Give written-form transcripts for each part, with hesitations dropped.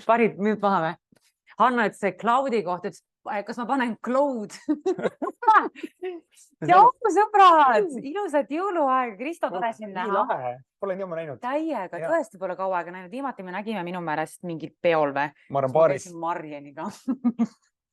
Parid nüüd maha või? Hanna, et see cloudi kohta, et kas ma panen cloud? Ja sõbrad, ilusat jõuluaega. Kristo, tore sind Nii näha. lahe. Pole nii oma näinud. Täiega, tõesti pole kaua aega näinud. Viimati me nägime minu meelest mingit peol või? Ma arvan paaris. Marjeniga.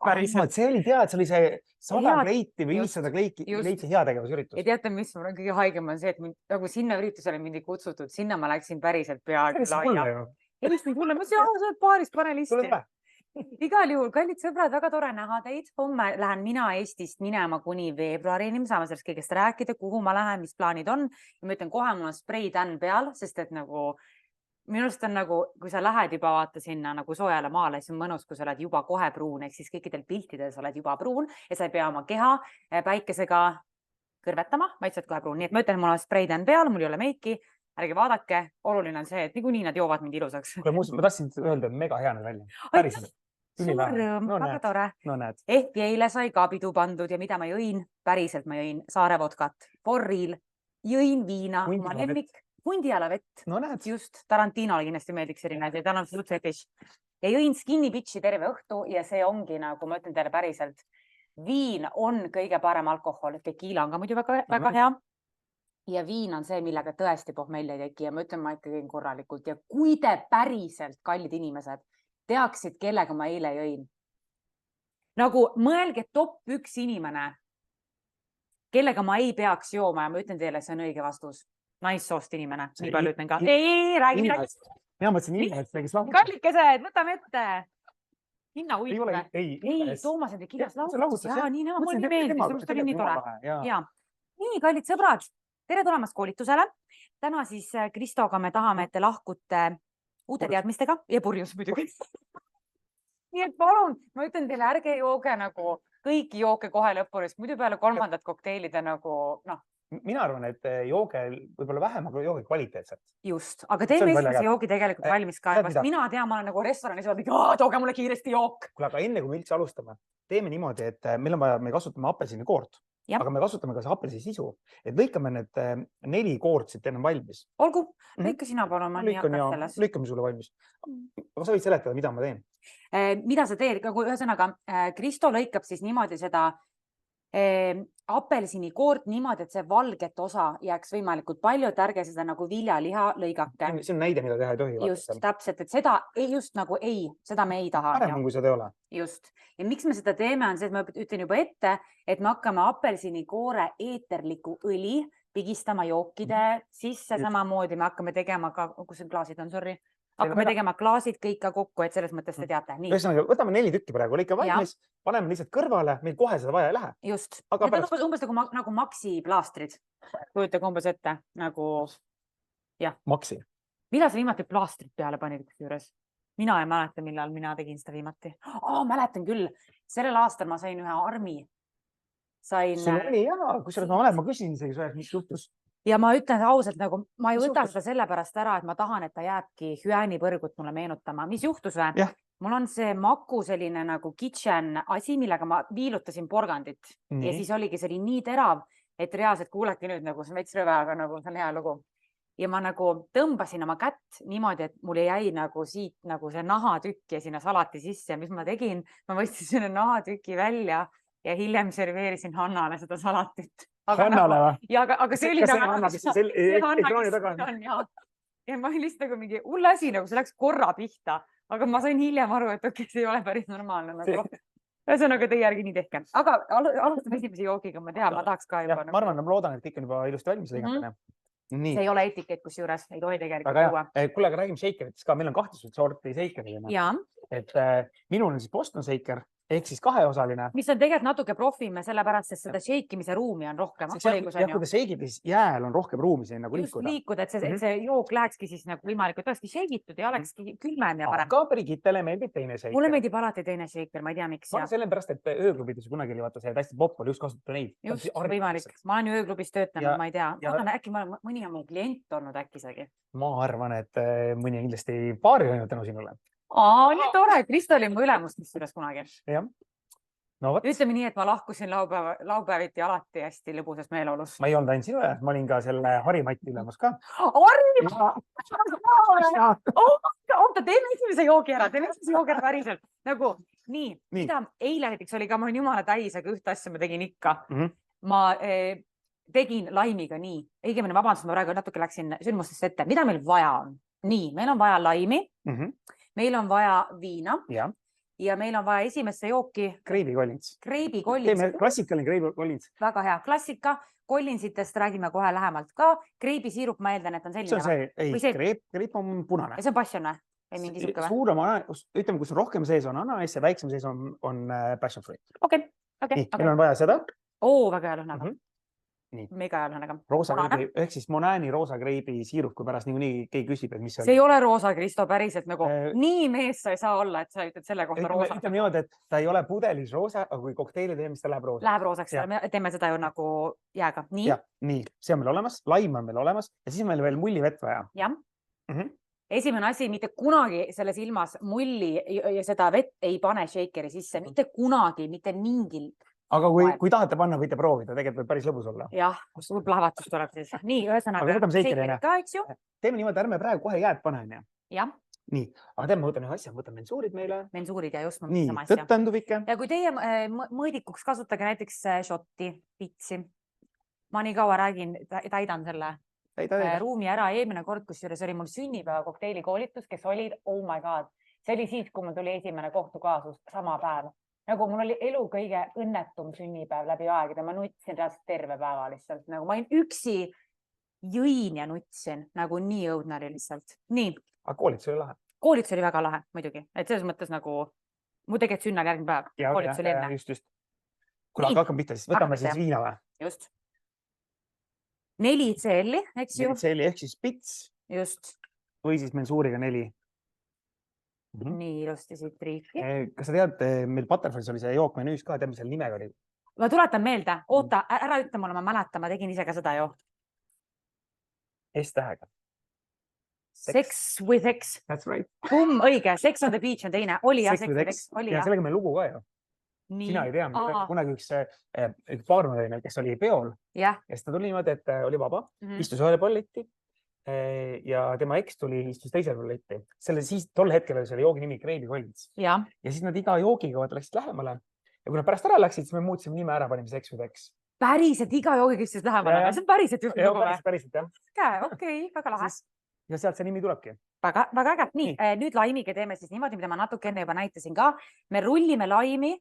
See oli see oli see 100 kleiti või 500 kleiti heategevusüritus. Ja teate, mis mul on kõige haigem on see, et nagu sinna üritusele mind ei kutsutud. Sinna ma läksin päriselt peaaegu laia. Helist mind mulle, ma ütlesin, sa oled paaris, pane listi. Igal juhul, kallid sõbrad, väga tore näha teid. Homme lähen mina Eestist minema kuni veebruarini. Me saame sellest kõigest rääkida, kuhu ma lähen, mis plaanid on. Ja ma ütlen kohe, mul on spray-tan peal, sest et nagu minust on nagu, kui sa lähed juba vaata sinna nagu soojale maale, siis on mõnus, kui sa oled juba kohe pruun, ehk siis kõikidel piltides oled juba pruun ja sa ei pea oma keha päikesega kõrvetama, vaid sa oled kohe pruun. Nii et ma ütlen, mul on spray-tan peal, mul ei ole meiki. Ärge vaadake, oluline on see, et niikuinii nad joovad mind ilusaks. Ma tahtsin öelda, et mega hea välja. Päriselt. Suur rõõm, väga tore. Ehk eile sai ka pidu pandud ja mida ma jõin? Päriselt ma jõin Saare vodkat, forriil, jõin viina, oma lemmik, hundialavett. Just, Tarantinole kindlasti meeldiks selline, tal on suht fetiš. Ja jõin skinny bitchi terve õhtu ja see ongi nagu, ma ütlen teile päriselt, viin on kõige parem alkohol, tekiila on ka muidu väga hea. Ja viin on see, millega tõesti pohmelli ei teki ja ma ütlen, ma ikka jõin korralikult ja kui te päriselt, kallid inimesed, teaksid, kellega ma eile jõin. Nagu mõelge top 1 inimene, kellega ma ei peaks jooma ja ma ütlen teile, see on õige vastus. Naissoost inimene, nii palju ütlen ka. Ei, räägi. Mina mõtlesin inimest, kes lahus. Kallikesed, võtame ette. Hinna uidme. Ei, Toomas on kirjas lahus. Jaa, nii näha, mul nii meeldis, see oli nii tore. Nii, kallid sõbrad, tere tulemast koolitusele. Täna siis Kristoga me tahame, et te lahkute uute teadmistega ja purjus muidugi. Nii et palun, ma ütlen teile, ärge jooge nagu kõiki jooke kohe lõpurist, muidu peale 3. kokteilide nagu, noh. Mina arvan, et jooge võib-olla vähem, aga jooge kvaliteetselt. Just, aga teeme esimese joogi tegelikult valmis ka. Mina tean, ma olen nagu restoranis, tooge mulle kiiresti jook. Kuule, aga enne kui me üldse alustame, teeme niimoodi, et meil on vaja, me kasutame apelsini koort. Aga me kasutame ka see apelsi sisu, et lõikame need 4 koort siit enne valmis. Olgu, lõika sina palun, ma nii hakkas selles. Lõikame sulle valmis. Aga sa võid seletada, mida ma teen? Mida sa teed? Ühesõnaga, Kristo lõikab siis niimoodi seda apelsini koort niimoodi, et see valget osa jääks võimalikult palju, et ärge seda nagu viljaliha lõigake. See on näide, mida teha ei tohi. Just, täpselt, et seda just nagu seda me ei taha. Parem on, kui seda ei ole. Just. Ja miks me seda teeme on see, et ma ütlen juba ette, et me hakkame apelsini koore eeterliku õli pigistama jookide sisse. Samamoodi me hakkame tegema ka, kus klaasid on, sorry. Hakkame tegema klaasid kõik ka kokku, et selles mõttes te teate. Ühesõnaga, võtame 4 tükki praegu, lõika valmis, paneme lihtsalt kõrvale, meil kohe seda vaja ei lähe. Just. Need on umbes nagu Maxi plaastrid. Kujutage umbes ette, nagu, jah. Maxi. Millal sa viimati plaastrid peale panid juures? Mina ei mäleta, millal mina tegin seda viimati. Mäletan küll. Sellel aastal ma sain ühe armi. Sul oli jaa, kui ma küsin isegi, mis juhtus. Ja ma ütlen ausalt, nagu ma ei võta seda sellepärast ära, et ma tahan, et ta jääbki hüäänipõrgut mulle meenutama. Mis juhtus või? Mul on see maku selline nagu kitchen asi, millega ma viilutasin porgandit. Ja siis oligi see nii terav, et reaalselt kuuleki nüüd nagu see veits rõve, aga nagu see on hea lugu. Ja ma nagu tõmbasin oma kätt niimoodi, et mul jäi nagu siit nagu see nahatükk ja sinna salati sisse. Ja mis ma tegin? Ma võtsin selle nahatüki välja ja hiljem serveerisin Hannale seda salatit. Hannale või? Aga see oli ekraani taga. Ja ma olin lihtsalt nagu mingi hull asi, nagu see läks korra pihta, aga ma sain hiljem aru, et see ei ole päris normaalne. Ühesõnaga teie järgi nii tehke. Aga alustame esimese joogiga, ma tean, ma tahaks ka juba. Ma arvan, ma loodan, et kõik on juba ilusti valmis lõigandane. See ei ole etikett, kus juures ei tohi tegelikult tuua. Kuule, aga räägime shakeritest ka, meil on 2 sorti shakerid. Minul on siis Boston shaker, ehk siis 2-osaline. Mis on tegelikult natuke profime, sellepärast, et seda shake'imise ruumi on rohkem. Kui ta shake'id, siis jääl on rohkem ruumi siin nagu liikuda. Just liikuda, et see jook lähekski siis nagu võimalikult olekski shake'itud ja olekski külmem ja parem. Aga Brigittele meeldib teine shaker. Mulle meeldib alati teine shaker, ma ei tea miks. Sellepärast, et ööklubides kunagi oli vaata see hästi popp oli just kasutada neid. Just, võimalik. Ma olen ju ööklubis töötanud, ma ei tea. Äkki mõni on mu klient olnud äkki isegi. Ma arvan, et mõni on kindlasti paari öelnud tänu sinule. Nii tore, Kristo oli mu ülemust mis üles kunagi. Ütleme nii, et ma lahkusin laupäeviti alati hästi lõbusas meeleolus. Ma ei olnud ainult sinu üles, ma olin ka selle Harimati ülemus ka. Harima! teeme esimese joogi ära päriselt. Nagu, nii. Mida eile näiteks oli ka, ma olen jumala täis, aga ühte asja ma tegin ikka. Ma tegin laimiga nii. Õigemini, vabandust, ma praegu natuke läksin sündmustest ette. Mida meil vaja on? Nii, meil on vaja laimi, meil on vaja viina ja meil on vaja esimesse jooki. Kreibi Collins. Teeme klassikaline Kreibi Collins. Väga hea. Klassika. Collinsitest räägime kohe lähemalt ka. Kreibi siirup, ma eeldan, et on selline. See on see, kreip on punane. See on passion või? Suurem, ütleme, kus rohkem sees on ananas ja väiksem sees on passion fruit. Okei. Meil on vaja seda. Väga hea lõhnaga. Mega hea lõhnaga. Roosa kreibi, ehk siis Monani roosa kreibi siirup, kui pärast nii keegi küsib, et mis see on. See ei ole roosa, Kristo, päriselt nagu nii mees sa ei saa olla, et sa ütled selle kohta roosa. Ütleme niimoodi, et ta ei ole pudelis roosa, aga kui kokteili teeme, siis ta läheb roosa. Läheb roosaks, teeme seda ju nagu jääga. Nii, see on meil olemas, laim on meil olemas ja siis on meil veel mullivett vaja. Jah. Esimene asi, mitte kunagi selles ilmas mulli ja seda vett ei pane shakeri sisse, mitte kunagi, mitte mingil. Aga kui tahate panna, võite proovida, tegelikult võib päris lõbus olla. Jah, suur plahvatus tuleb siis. Nii, ühesõnaga, shakerit ka, eks ju? Teeme niimoodi, ärme praegu kohe jääd pane. Jah. Nii, aga teeme, võtan ühe asja, võtan mensuurid meile. Mensuurid ja just. Nii, tõttanduvike. Ja kui teie mõõdikuks kasutage näiteks šotti, pitsi. Ma nii kaua räägin, täidan selle ruumi ära. Eelmine kord, kus juures oli mul sünnipäeva kokteili koolitus, kes olid, oh my god, see oli siis, kui mul tuli esimene kohtukaasus sama päev. Nagu mul oli elu kõige õnnetum sünnipäev läbi aegade, ma nutsin reaalselt terve päeva lihtsalt. Nagu ma üksi jõin ja nutsin, nagu nii õudne oli lihtsalt. Nii. Aga koolitus oli lahe? Koolitus oli väga lahe, muidugi. Et selles mõttes nagu, mu tegelikult sünnal järgmine päev. Koolitus oli enne. Just. Kuule, aga hakkame pihta, siis võtame siis viina või? Just. 4 CL, eks ju? 4 CL ehk siis pits. Just. Või siis mensuuriga 4. Nii ilusti siit riiki. Kas sa tead, meil Butterflies oli see jook menüüs ka, tead, mis seal nimega oli? Ma tuletan meelde, oota, ära ütle mulle, ma mäletan, ma tegin ise ka seda ju. S-tähega. Sex with X. That's right. Õige, Sex on the Beach on teine. Oli jah, Sex with X. Ja sellega meil lugu ka ju. Sina ei tea, kunagi üks paarma oli meil, kes oli peol. Ja siis ta tuli niimoodi, et oli vaba, istus ühele polletti ja tema eks istus teisele polletti. Siis tol hetkel oli selle joogi nimi Kreibi Collins. Ja siis nad iga joogiga läksid lähemale ja kui nad pärast ära läksid, siis me muutsime nime ära, panime Sex with X. Päriselt iga joogiga istus lähemale? See on päriselt juhtunud lugu või? Päriselt, jah. Okei, väga lahe. Ja sealt see nimi tulebki. Väga äge. Nii, nüüd laimiga teeme siis niimoodi, mida ma natuke enne juba näitasin ka. Me rullime laimi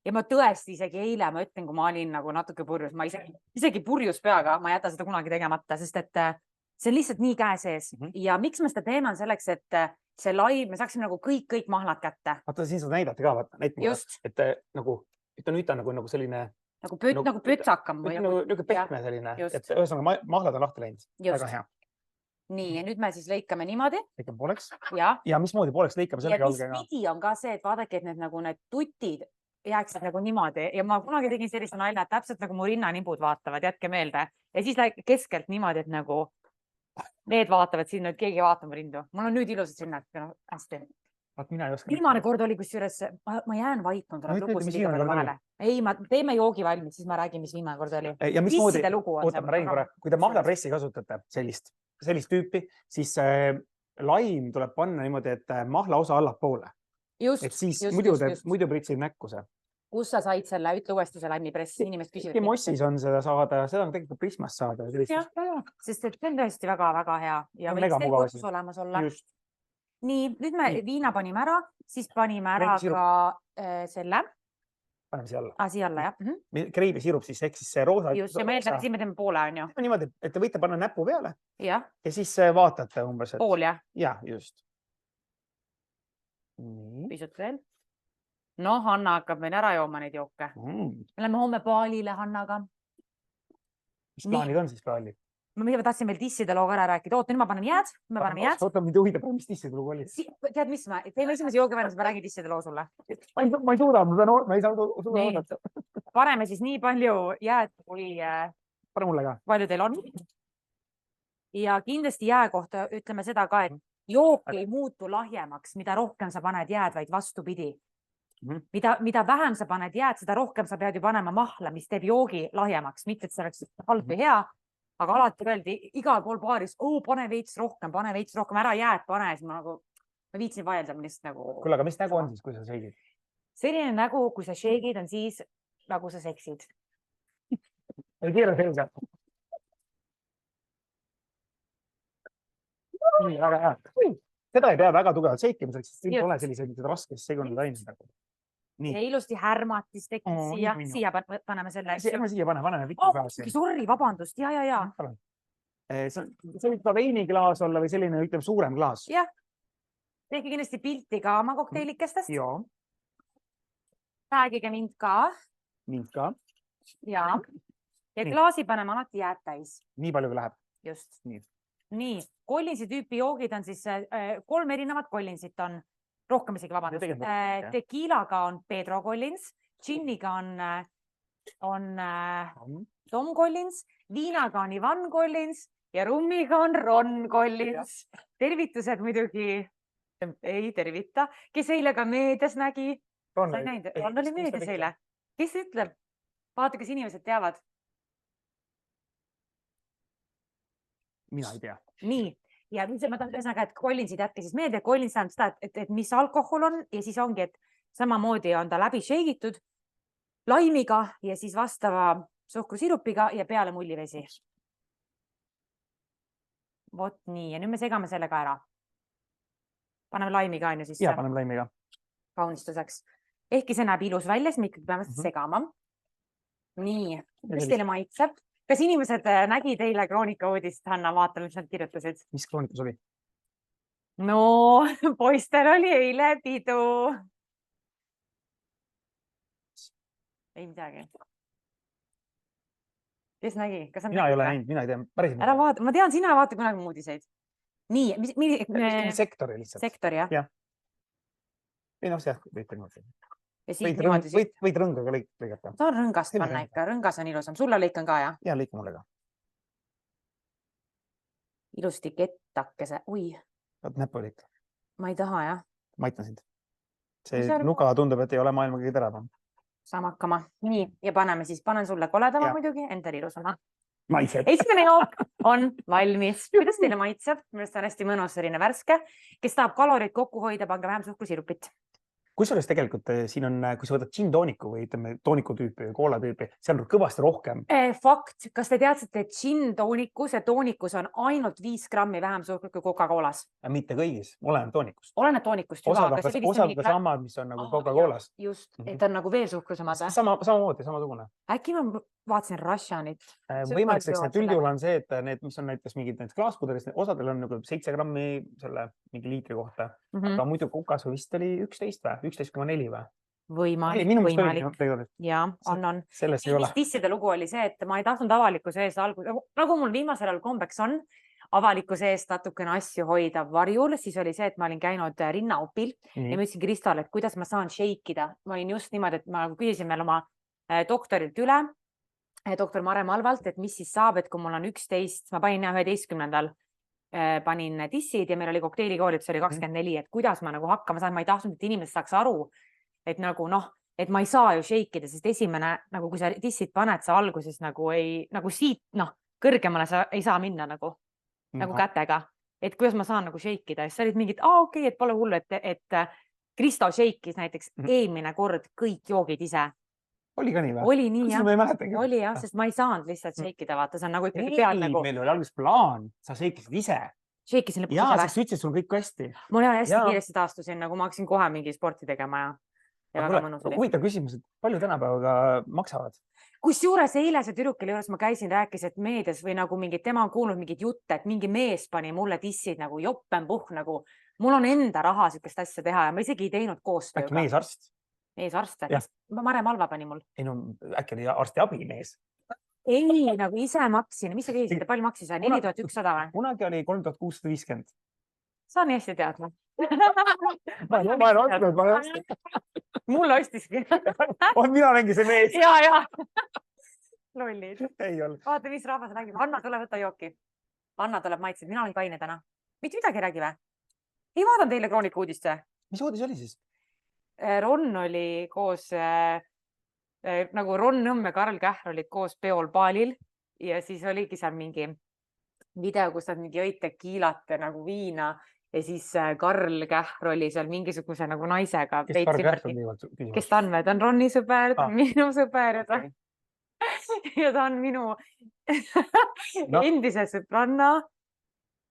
ja ma tõesti isegi eile, ma ütlen, kui ma olin nagu natuke purjus, ma isegi purjus peaga, ma ei jäta seda kunagi tegemata, sest et see on lihtsalt nii käe sees. Ja miks me seda teeme on selleks, et see laim, me saaksime nagu kõik mahlad kätte. Vaata, siin saad näidata ka, et nagu, nüüd ta nagu selline nagu pütsakam. Nagu pehme selline, et ühesõnaga mahlad on lahti läinud. Väga hea. Nii, ja nüüd me siis lõikame niimoodi. Lõikame pooleks. Ja mismoodi pooleks lõikame selle jalgega? Ja mis pidi on ka see, et vaadake, et need tutid jääksid nagu niimoodi ja ma kunagi tegin sellist nalja, et täpselt nagu mu rinnanibud vaatavad, jätke meelde. Ja siis keskelt niimoodi, et nagu need vaatavad sinna, et keegi vaatab rindu. Mul on nüüd ilusad sinnad. Hästi. Viimane kord oli kusjuures, ma jään vait, on tuleb lugusid liiga palju vahele. Ei, teeme joogi valmis, siis ma räägin, mis viimane kord oli. Ja mismoodi, oota, ma räägin korra, kui te mahlapressi kasutate sellist tüüpi, siis laim tuleb panna niimoodi, et mahla osa allapoole. Et siis muidu pritsid näkku see. Kus sa said selle, ütle uuesti see laimipressi, inimest küsivad. Mossis on seda saada, seda on tegelikult Prismast saada. Sest et see on tõesti väga-väga hea ja võiks teil kodus olemas olla. Nii, nüüd me viina panime ära, siis panime ära ka selle. Paneme siia alla. Siia alla, jah. Kreibi sirup siis, ehk siis see roosa. Just, ja me eeldame, siin me teeme poole, on ju. Niimoodi, et te võite panna näpu peale ja siis vaatate umbes. Pool, jah? Jah, just. Pisut veel. Hanna hakkab meil ära jooma neid jooke. Me läheme homme baalile Hannaga. Mis plaanid on siis baalil? Ma tahtsin veel tisside looga ära rääkida. Oota, nüüd ma panen jääd. Oota, mind juhida, mis tisside lugu oli? Tead, mis ma? Teeme esimese joogi valmis, ma räägin tisside loo sulle. Ma ei suuda, ma ei saa suuda oodata. Paneme siis nii palju jääd, kui palju teil on. Ja kindlasti jää kohta ütleme seda ka, et jook ei muutu lahjemaks, mida rohkem sa paned jääd, vaid vastupidi. Mida vähem sa paned jääd, seda rohkem sa pead ju panema mahla, mis teeb joogi lahjemaks. Mitte, et see oleks halb või hea, aga alati öeldi igal pool baaris, pane veits rohkem, ära jääd pane. Siis ma nagu, ma viitsin vaielda, millest nagu... Kuule, aga mis nägu on siis, kui sa shake'id? Selline nägu, kui sa shake'id, on siis, nagu sa seksid. Ei keera selga. Nii, väga hea. Seda ei pea väga tugevalt shake'imiseks, sest siin pole sellised raskes segunud ained. Ja ilusti härmatis tekkis siia. Siia paneme selle. Siia paneme vikku klaasi. Sorry, vabandust. Ja. See võib ka veiniklaas olla või selline, ütleme, suurem klaas. Jah. Tehke kindlasti pilti ka oma kokteilikestest. Joo. Räägige mind ka. Mind ka. Ja klaasi paneme alati jääd täis. Nii palju kui läheb. Just. Nii. Collinsi tüüpi joogid on siis 3 erinevat Collinsit on. Rohkem isegi, vabandust. Tequilaga on Pedro Collins, džinniga on Tom Collins, viinaga on Ivan Collins ja rummiga on Ron Collins. Tervitused muidugi ei tervita. Kes eile ka meedias nägi? Ron oli meedias eile. Kes ütleb? Vaata, kas inimesed teavad. Mina ei tea. Nii. Ja ma tahan ühesõnaga, et Collinsid jätke siis meelde. Collins tähendab seda, et mis alkohol on ja siis ongi, et samamoodi on ta läbi shake'itud laimiga ja siis vastava suhkrusirupiga ja peale mullivesi. Vot nii. Ja nüüd me segame selle ka ära. Paneme laimiga on ju sisse. Ja, paneme laimiga. Kaunistuseks. Ehkki see näeb ilus välja, siis me ikkagi peame segama. Nii. Mis teile maitseb? Kas inimesed nägi teile Kroonika uudist, Hanna, vaatame, mis nad kirjutasid? Mis Kroonikas oli? No, poistel oli eile pidu. Ei midagi. Kes nägi? Mina ei ole näinud, mina ei tea. Ära vaata, ma tean, sina vaata kunagi muudiseid. Nii. Sektori lihtsalt. Sektori, jah? Jah. Ei noh, see võite niimoodi. Võid rõngaga lõigata. Saan rõngast panna ikka, rõngas on ilusam. Sulle lõikan ka, jah? Ja, lõika mulle ka. Ilusti kettakese. Ui. Näpu lõika. Ma ei taha, jah? Ma aitan sind. See nuga tundub, et ei ole maailma kõige teravam. Saame hakkama. Nii, ja panen sulle koledama muidugi, endal ilusama. Maitseb. Esimene jook on valmis. Kuidas teile maitseb? Minu on hästi mõnus selline värske. Kes tahab kalorid kokku hoida, pange vähem suhkrusirupit. Kusjuures tegelikult siin on, kui sa võtad gin-tooniku või ütleme tooniku tüüpi või koola tüüpi, seal on kõvasti rohkem. Fakt. Kas te teadsite, et gin-toonikus ja toonikus on ainult 5 grammi vähem suhkrut kui Coca-Colas? Mitte kõigis. Oleneb toonikust. Oleneb toonikust juba. Osad ka samad, mis on nagu Coca-Colas. Just, et on nagu veel suhkrusemad. Samamoodi, samasugune. Äkki ma vaatasin Russianit. Võimalik, et üldjuhul on see, et need, mis on näiteks mingid klaaspudelist, osadel on nagu 7 grammi selle mingi liitri kohta. Aga muidu Coca-s vist oli 11 või? 11,4 või? Võimalik. Ja, on. Tisside lugu oli see, et ma ei tahtnud avalikkuse ees nagu mul viimasel ajal kombeks on avalikkuse eest natukene asju hoida varjul, siis oli see, et ma olin käinud rinnaupil ja ma ütlesin Kristole, et kuidas ma saan shake'ida. Ma olin just niimoodi, et ma küsisin veel oma doktorilt üle, doktor Mare Malvalt, et mis siis saab, et kui mul on 11, ma panin 11. Panin tissid ja meil oli kokteilikoolitus oli 24, et kuidas ma nagu hakkama saan, ma ei tahtnud, et inimesed saaks aru, et nagu et ma ei saa ju shake'ida, sest esimene, nagu kui sa tissid paned, sa alguses nagu siit, kõrgemale sa ei saa minna nagu kätega, et kuidas ma saan nagu shake'ida, siis sa olid mingid, okei, et pole hullu, et Kristo shake'is näiteks eelmine kord kõik joogid ise. Oli ka nii või? Oli nii, jah. Ma ei mäletagi. Oli, jah, sest ma ei saanud lihtsalt shake'ida, vaata, see on nagu ikkagi peal nagu... Meil oli alguses plaan, sa shake'isid ise. Shake'isin lõpuks ise või? Jaa, sa ütlesid, sul kõik hästi. Mul hästi kiiresti taastusin, nagu ma hakkasin kohe mingi sporti tegema ja väga mõnus oli. Huvitav küsimus, et palju tänapäevaga maksavad? Kusjuures eile see tüdrukile juures ma käisin, rääkis, et meedias või nagu mingid, tema on kuulnud mingid jutte, et mingi mees pani mulle tissid nagu joppenpuh, nagu mul on enda raha sükest asja teha ja ma isegi ei teinud koostööga. Äkki meesarst? Meesarst, Mare Malva pani mul. Ei no, äkki oli arsti abimees? Ei, nagu ise maksin. Mis sa käisid? Palju maksis? 4100 või? Kunagi oli 3650. Sa on hästi teadma. Ma olen ostnud. Mulle ostiski. Mina olengi see mees. Ja. Lollid. Ei olnud. Vaata, mis rahvas räägib. Anna, tule võtta jooki. Anna tuleb maitsed. Mina olen kaine täna. Mitte midagi räägi või? Ei vaadanud teile Kroonika uudist või? Mis uudis oli siis? Ron oli koos, nagu Ron Nõmm ja Karl Kähr olid koos peol baalil ja siis oligi seal mingi video, kus nad mingi jõid tekiilat ja nagu viina ja siis Karl Kähr oli seal mingisuguse nagu naisega. Kes Karl Kähr on viimalt küsimus? Kes ta on või? Ta on Ronni sõber, ta on minu sõber ja ta on minu endise sõbranna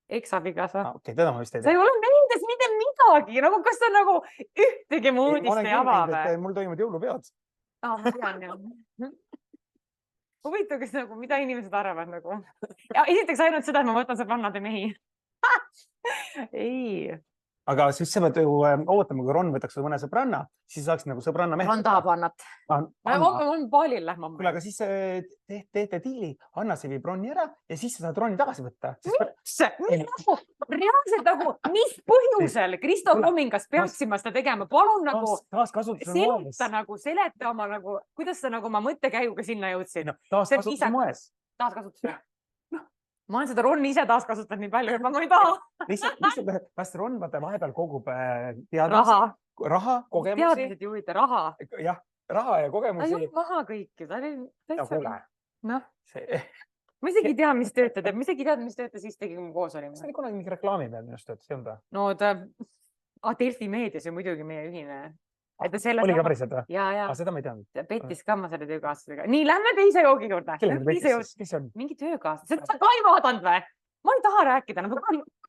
eksabikaasa. Okei, teda ma vist ei tea. Sa ei ole meeldes mitte midagi, nagu kas ta nagu ühtegi muudist ei ava või? Mul toimuvad jõulupeod. Ma tean jah. Huvitav, kas nagu, mida inimesed arvavad nagu. Ja esiteks ainult seda, et ma võtan sõbrannade mehi. Ei. Aga siis sa pead ju ootama, kui Ron võtaks mõne sõbranna, siis saaks nagu sõbranna mehed. Ron tahab Annat. Ma olen paalil lähma. Kuule, aga siis teete diili, Anna see viib Ronni ära ja siis sa saad Ronni tagasi võtta. Reaalselt nagu, mis põhjusel Kristo Komingas peaksime seda tegema? Palun nagu seleta oma nagu, kuidas sa nagu oma mõttekäiguga sinna jõudsid? Taaskasutuse moes. Taaskasutuse. Ma olen seda Ronni ise taaskasutanud nii palju, et ma ei taha. Kas Ron vahepeal kogub raha, kogemusi? Teadmised juhite, raha. Jah, raha ja kogemusi. Ta juht maha kõik. Kuule. Ma isegi ei tea, mis töötad. Ma isegi ei tea, mis töötad siis tegi, kui me koos olime. See oli kunagi mingi reklaami peal minust töötas, ei olnud või? No Delfi meedias ja muidugi meie ühine. Oli ka päriselt või? Ja. Seda ma ei teadnud. Pettis ka ma selle töökaaslasega. Nii, lähme teise joogi juurde. Kes on? Mingi töökaaslas. Seda sa ka ei vaadanud või? Ma ei taha rääkida.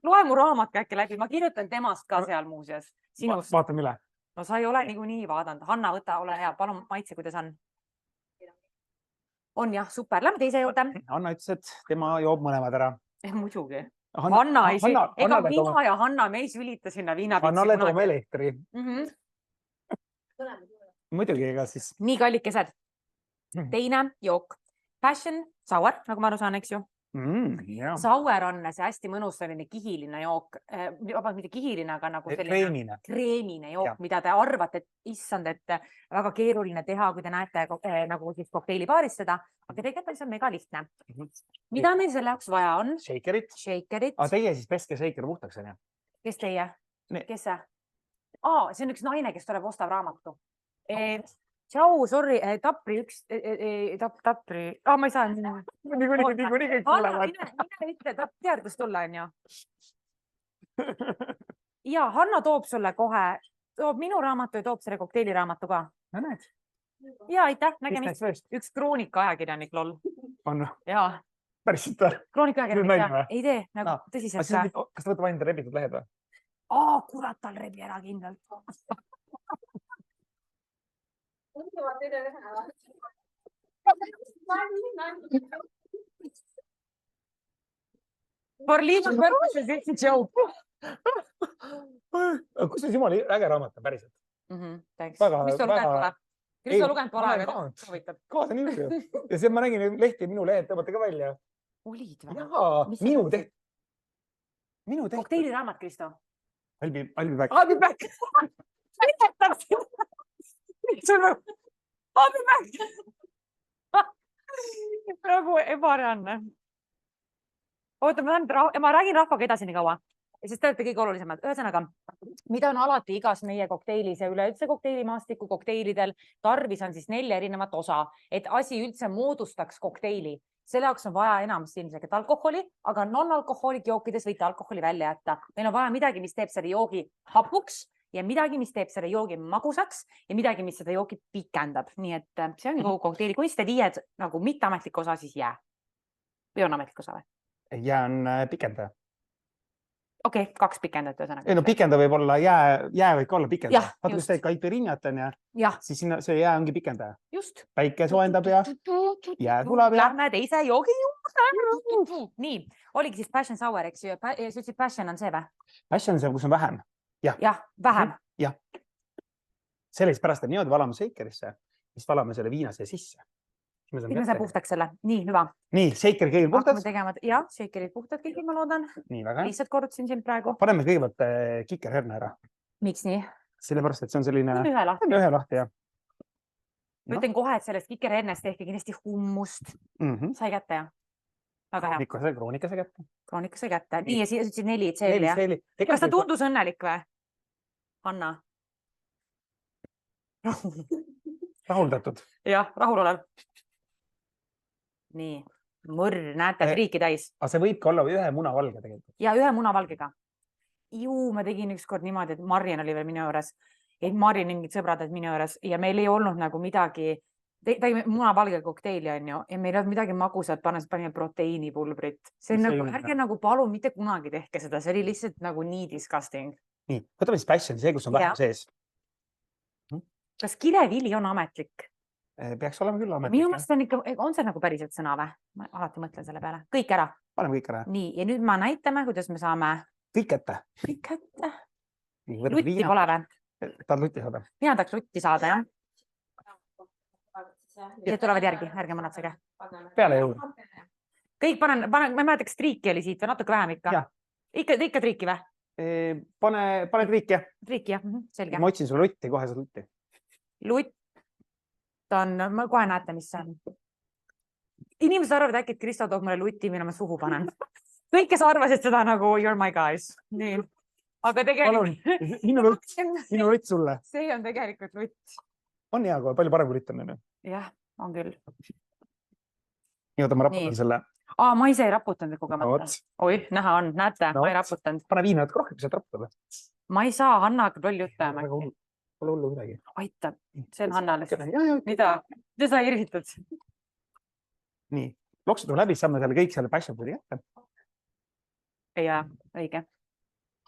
Loe mu raamat äkki läbi. Ma kirjutan temast ka seal muuseas. Sinust. Vaatame üle. No sa ei ole niikuinii vaadanud. Hanna, võta, ole hea. Palun maitse, kuidas on. On jah, super. Lähme teise juurde. Hanna ütles, et tema joob mõlemad ära. Muidugi. Hanna ei süli. Ega mina ja Hanna, me ei sülita sinna viinapitsi. Hannale toome elektri. Muidugi, ega siis. Nii kallikesed. Teine jook. Passion sour, nagu ma aru saan, eks ju? Sour on see hästi mõnus selline kihiline jook. Mitte kihiline, aga nagu selline kreemine jook, mida te arvate, et issand, et väga keeruline teha, kui te näete nagu siis kokteili baaristada. Aga tegelikult see on mega lihtne. Mida meil selle jaoks vaja on? Shakerit. Aga teie siis peske shaker puhtaks, on ju? Kes teie? Kes see? See on üks naine, kes tuleb ostab raamatu. Tšau, sorry, Tapri üks, Tapri, ma ei saa. Niikuinii kõik kuulevad. Mine ütle, ta tead, kus tulla on ju. Ja, Hanna toob sulle kohe, toob minu raamatu ja toob selle kokteili raamatu ka. No näed. Ja, aitäh, nägemist. Üks kroonika ajakirjanik, lol. On? Jaa. Päriselt või? Kroonika ajakirjanik, ei tee, nagu tõsiselt ka. Kas ta võtab ainult rebitud lehed või? Kurat, tal rebi ära kindlalt. For legal purposes, it's a joke. Kusjuures jumala äge raamat on päriselt. Thanks. Mis sa lugenud pole? Mis sa lugenud pole? Kaasa nii ju. Ja see ma nägin lehti, minu lehed tõmmata ka välja. Olid või? Jaa, minu tehtud. Kokteili raamat, Kristo. I'll be back. I'll be back. I'll be back. Nagu ebareaalne. Oota, ma räägin rahvaga edasi nii kaua, sest te olete kõige olulisemad. Ühesõnaga, mida on alati igas meie kokteilis ja üleüldse kokteilimaastiku kokteilidel tarvis on siis 4 erinevat osa, et asi üldse moodustaks kokteili. Selle jaoks on vaja enamasti ilmselt alkoholi, aga non-alkohoolik jookides võite alkoholi välja jätta. Meil on vaja midagi, mis teeb selle joogi hapuks ja midagi, mis teeb selle joogi magusaks ja midagi, mis seda joogi pikendab. Nii et see on kogu kokteili kunst ja viied nagu mitteametlik osa siis jää. Või on ametlik osa või? Jää on pikendaja. Okei, 2 pikendat ühesõnaga. Ei no pikenda võib olla, jää võib ka olla pikenda. Vaata, kus teed kaipirinjat on ja siis see jää ongi pikendaja. Just. Päike soendab ja jää sulab ja. Lähme teise joogi juurde. Nii, oligi siis passion sour, eks ju. Sa ütlesid passion on see või? Passion on see, kus on vähem. Jah, vähem. Jah. Selles pärast, et niimoodi valame shakerisse, siis valame selle viina see sisse. Siis me saab puhtaks selle. Nii, hüva. Nii, shaker kõigil puhtad. Jah, shakerid puhtad kõigil, ma loodan. Nii, väga. Lihtsalt korrutasin siin praegu. Paneme kõigepealt kikerherne ära. Miks nii? Sellepärast, et see on selline... Ühe lahti. Ühe lahti, jah. Ma ütlen kohe, et sellest kikerhernest tehti kindlasti hummust. Sai kätte, jah? Väga hea. Kroonika sai kätte. Kroonika sai kätte. Nii, ja siis 4 seeli, jah? Kas ta tundus õnnelik või? Hanna? Rahuldatud. Jah, rahulolev. Nii, mõrr, näete, triiki täis. Aga see võibki olla ühe munavalge tegelikult. Ja ühe munavalgega. ma tegin ükskord niimoodi, et Marjen oli veel minu juures, et Marjen mingid sõbrad olid minu juures ja meil ei olnud nagu midagi, tegime munavalge kokteili on ju, ja meil ei olnud midagi magusat, panime proteiinipulbrit. See on nagu, ärge nagu palun, mitte kunagi tehke seda, see oli lihtsalt nagu nii disgusting. Nii, võtame siis passion, see, kus on vähem sees. Kas kirevili on ametlik? Peaks olema küll ametlik. Minu mõttes on ikka, on see nagu päriselt sõna või? Ma alati mõtlen selle peale. Kõik ära. Paneme kõik ära. Nii, ja nüüd ma näitame, kuidas me saame... Kõik ette. Kõik ette. Lutti pole või? Tahad lutti saada? Mina tahaks lutti saada, jah. Ja tulevad järgi, ärge mõnatsege. Peale jõuda. Kõik panen, ma mäletaks triiki oli siit või natuke vähem ikka. Ikka triiki või? Pane triiki, jah. Triiki, jah. Selge. Ma otsin sulle lutti, kohe saad lutti. Lutt on, ma kohe näete, mis see on. Inimesed arvavad äkki, et Kristo toob mulle lutti, mille ma suhu panen. Kõik, kes arvasid seda nagu you're my guys. Nii. Aga tegelikult... Minu lutt sulle. See on tegelikult lutt. On hea, kui palju parem kui lutt on. Jah, on küll. Nii, oota, ma raputan selle. Ma ise ei raputanud kogemata. Oi, näha on, näete, ma ei raputanud. Pane viina natuke rohkem, kui saad raputada. Ma ei saa, Hanna hakkab loll jutt ajama. Pole hullu midagi. Aitab, see on Hannale. Mida sa irvitad? Nii, loksud läbi, saame selle kõik selle passion foodi kätte. Jaa, õige.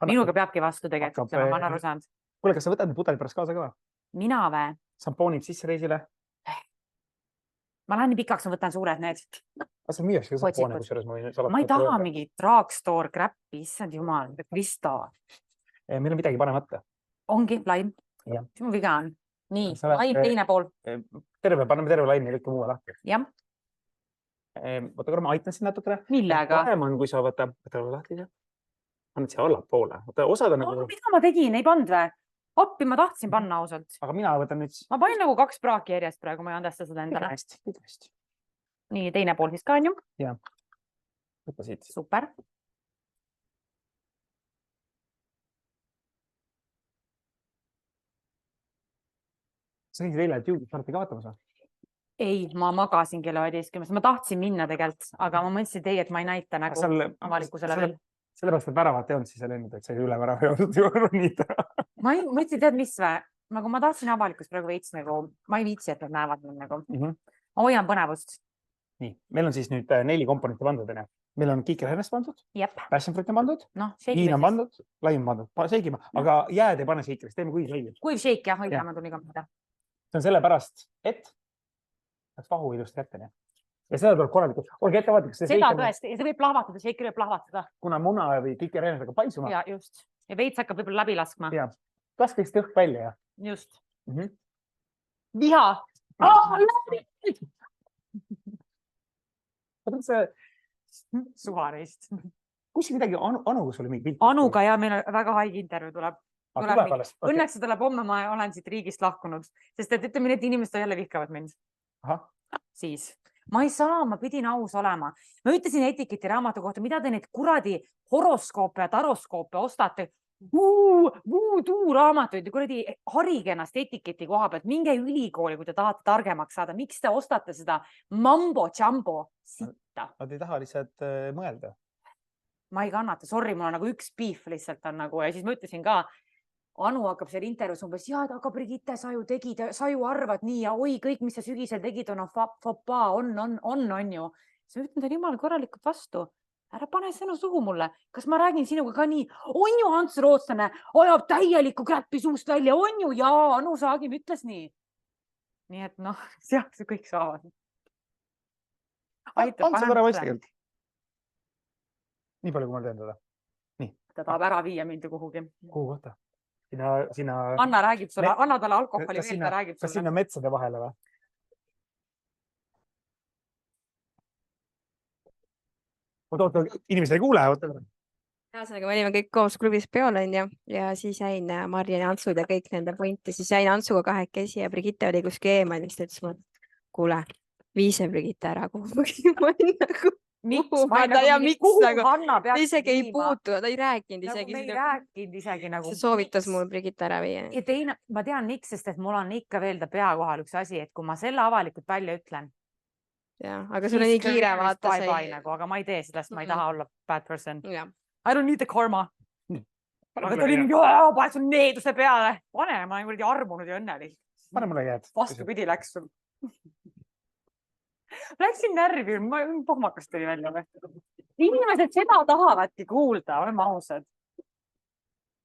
Minuga peabki vastu tegelikult, ma olen aru saanud. Kuule, kas sa võtad pudeli pärast kaasa ka? Mina või? Sampoonid sisse reisile? Ma lähen nii pikaks, ma võtan suured need. Aga sa müüaks ka sampoone, kusjuures ma võin ma ei taha mingi drugstore crap'i, issand jumal, Kristo. Meil on midagi panemata. Ongi, laim. Mis mu viga on? Nii, laim teine pool. Paneme terve laimi ja kõike muu lahti. Jah. Võta korra, ma aitan siin natukene. Millega? Vähem on, kui sa võta lahti see. Annad siia allapoole. Osad on nagu... Mida ma tegin? Ei pand või? Appi, ma tahtsin panna ausalt. Aga mina võtan nüüd... Ma panin nagu 2 praaki järjest praegu, ma ei andesta seda endale. Hästi. Nii, teine pool siis ka on ju? Jah. Võta siit. Super. Sa käisid eile, et jõudis parti ka vaatamas või? Ei, ma magasin kella 11. Ma tahtsin minna tegelikult, aga ma mõtlesin teie, et ma ei näita nagu avalikkusele veel. Sellepärast, et väravat ei olnud siis lennud, et sa üle värava ei olnud ronida. Ma mõtlesin, tead mis või? Nagu ma tahtsin avalikust praegu veits nagu, ma ei viitsi, et nad näevad mind nagu. Ma hoian põnevust. Nii, meil on siis nüüd 4 komponenti pandud. Meil on kiikerhernest pandud, passion fruit on pandud, viin on pandud, laim on pandud, seigime, aga jääd ei pane šeikerist, teeme kuiv šeik. Kuiv šeik, jah, õige, ma tulin ka. See on sellepärast, et läks vahu ilusti kätte. Ja seda tuleb korralikult. Olge ettevaatlik. Seda tõesti. Ja see võib plahvatada, šeiker võib plahvatada. Kuna muna või kiikerhernest hakkab paisuma. Ja just. Ja veits hakkab võib-olla läbi laskma. Ja. Laske vist õhk välja. Just. Viha. Suvareist. Kus midagi Anuga sul mingi pilt? Anuga ja meil väga haige intervjuu tuleb. Õnneks see tuleb homme, ma olen siit riigist lahkunud. Sest et ütleme, et inimesed jälle vihkavad mind. Siis. Ma ei saa, ma pidin aus olema. Ma ütlesin etiketi raamatu kohta, mida te neid kuradi horoskoope ja taroskoope ostate. Raamatuid ja kuradi harige ennast etiketi koha pealt. Minge ülikooli, kui te tahate targemaks saada. Miks te ostate seda mambo-jambo sitta? Nad ei taha lihtsalt mõelda. Ma ei kannata. Sorry, mul on nagu üks beef lihtsalt on nagu. Ja siis ma ütlesin ka, Anu hakkab seal intervjuus umbes, aga Brigitte, sa ju arvad nii ja oi, kõik, mis sa sügisel tegid, on fopa, on ju. Siis ma ütlen, ta on jumal korralikult vastu. Ära pane sõnu suhu mulle. Kas ma räägin sinuga ka nii? On ju Ants Rootslane, ajab täielikku kräppi suust välja. On ju? Jaa, Anu Saagim ütles nii. Nii et sealt see kõik saavad. Ants on ära vaistegelt. Nii palju, kui ma tean teda. Ta tahab ära viia mind kuhugi. Kuhu kohta? Anna räägib sulle, anna talle alkoholi veel, ta räägib sulle. Kas sinna metsade vahele või? Oota, inimesed ei kuule. Ühesõnaga, me olime kõik koos klubis peol ja siis jäin Marjan ja Antsud ja kõik nende pointi. Siis jäin Antsuga kahekesi ja Brigitte oli kuskil eemal, mis ta ütles mulle, kuule, vii see Brigitte ära kuhugi. Ma olin nagu... Miks ta isegi ei puutu, ta ei rääkinud isegi. Me ei rääkinud isegi nagu. See soovitas mul Brigitte ära viia. Ja teine, ma tean miks, sest et mul on ikka veel ta pea kohal üks asi, et kui ma selle avalikult välja ütlen. Ja, aga sul on nii kiire vaata. Aga ma ei tee seda, sest ma ei taha olla bad person. I don't need the karma. aga ta oli mingi, paned sul needuse peale. Pane, ma olen kuradi armunud ja õnnelik. Pane mulle käed. Vastupidi läks sul. Läksin närvi, pohmakas tuli välja. Inimesed seda tahavadki kuulda, oleme ausad.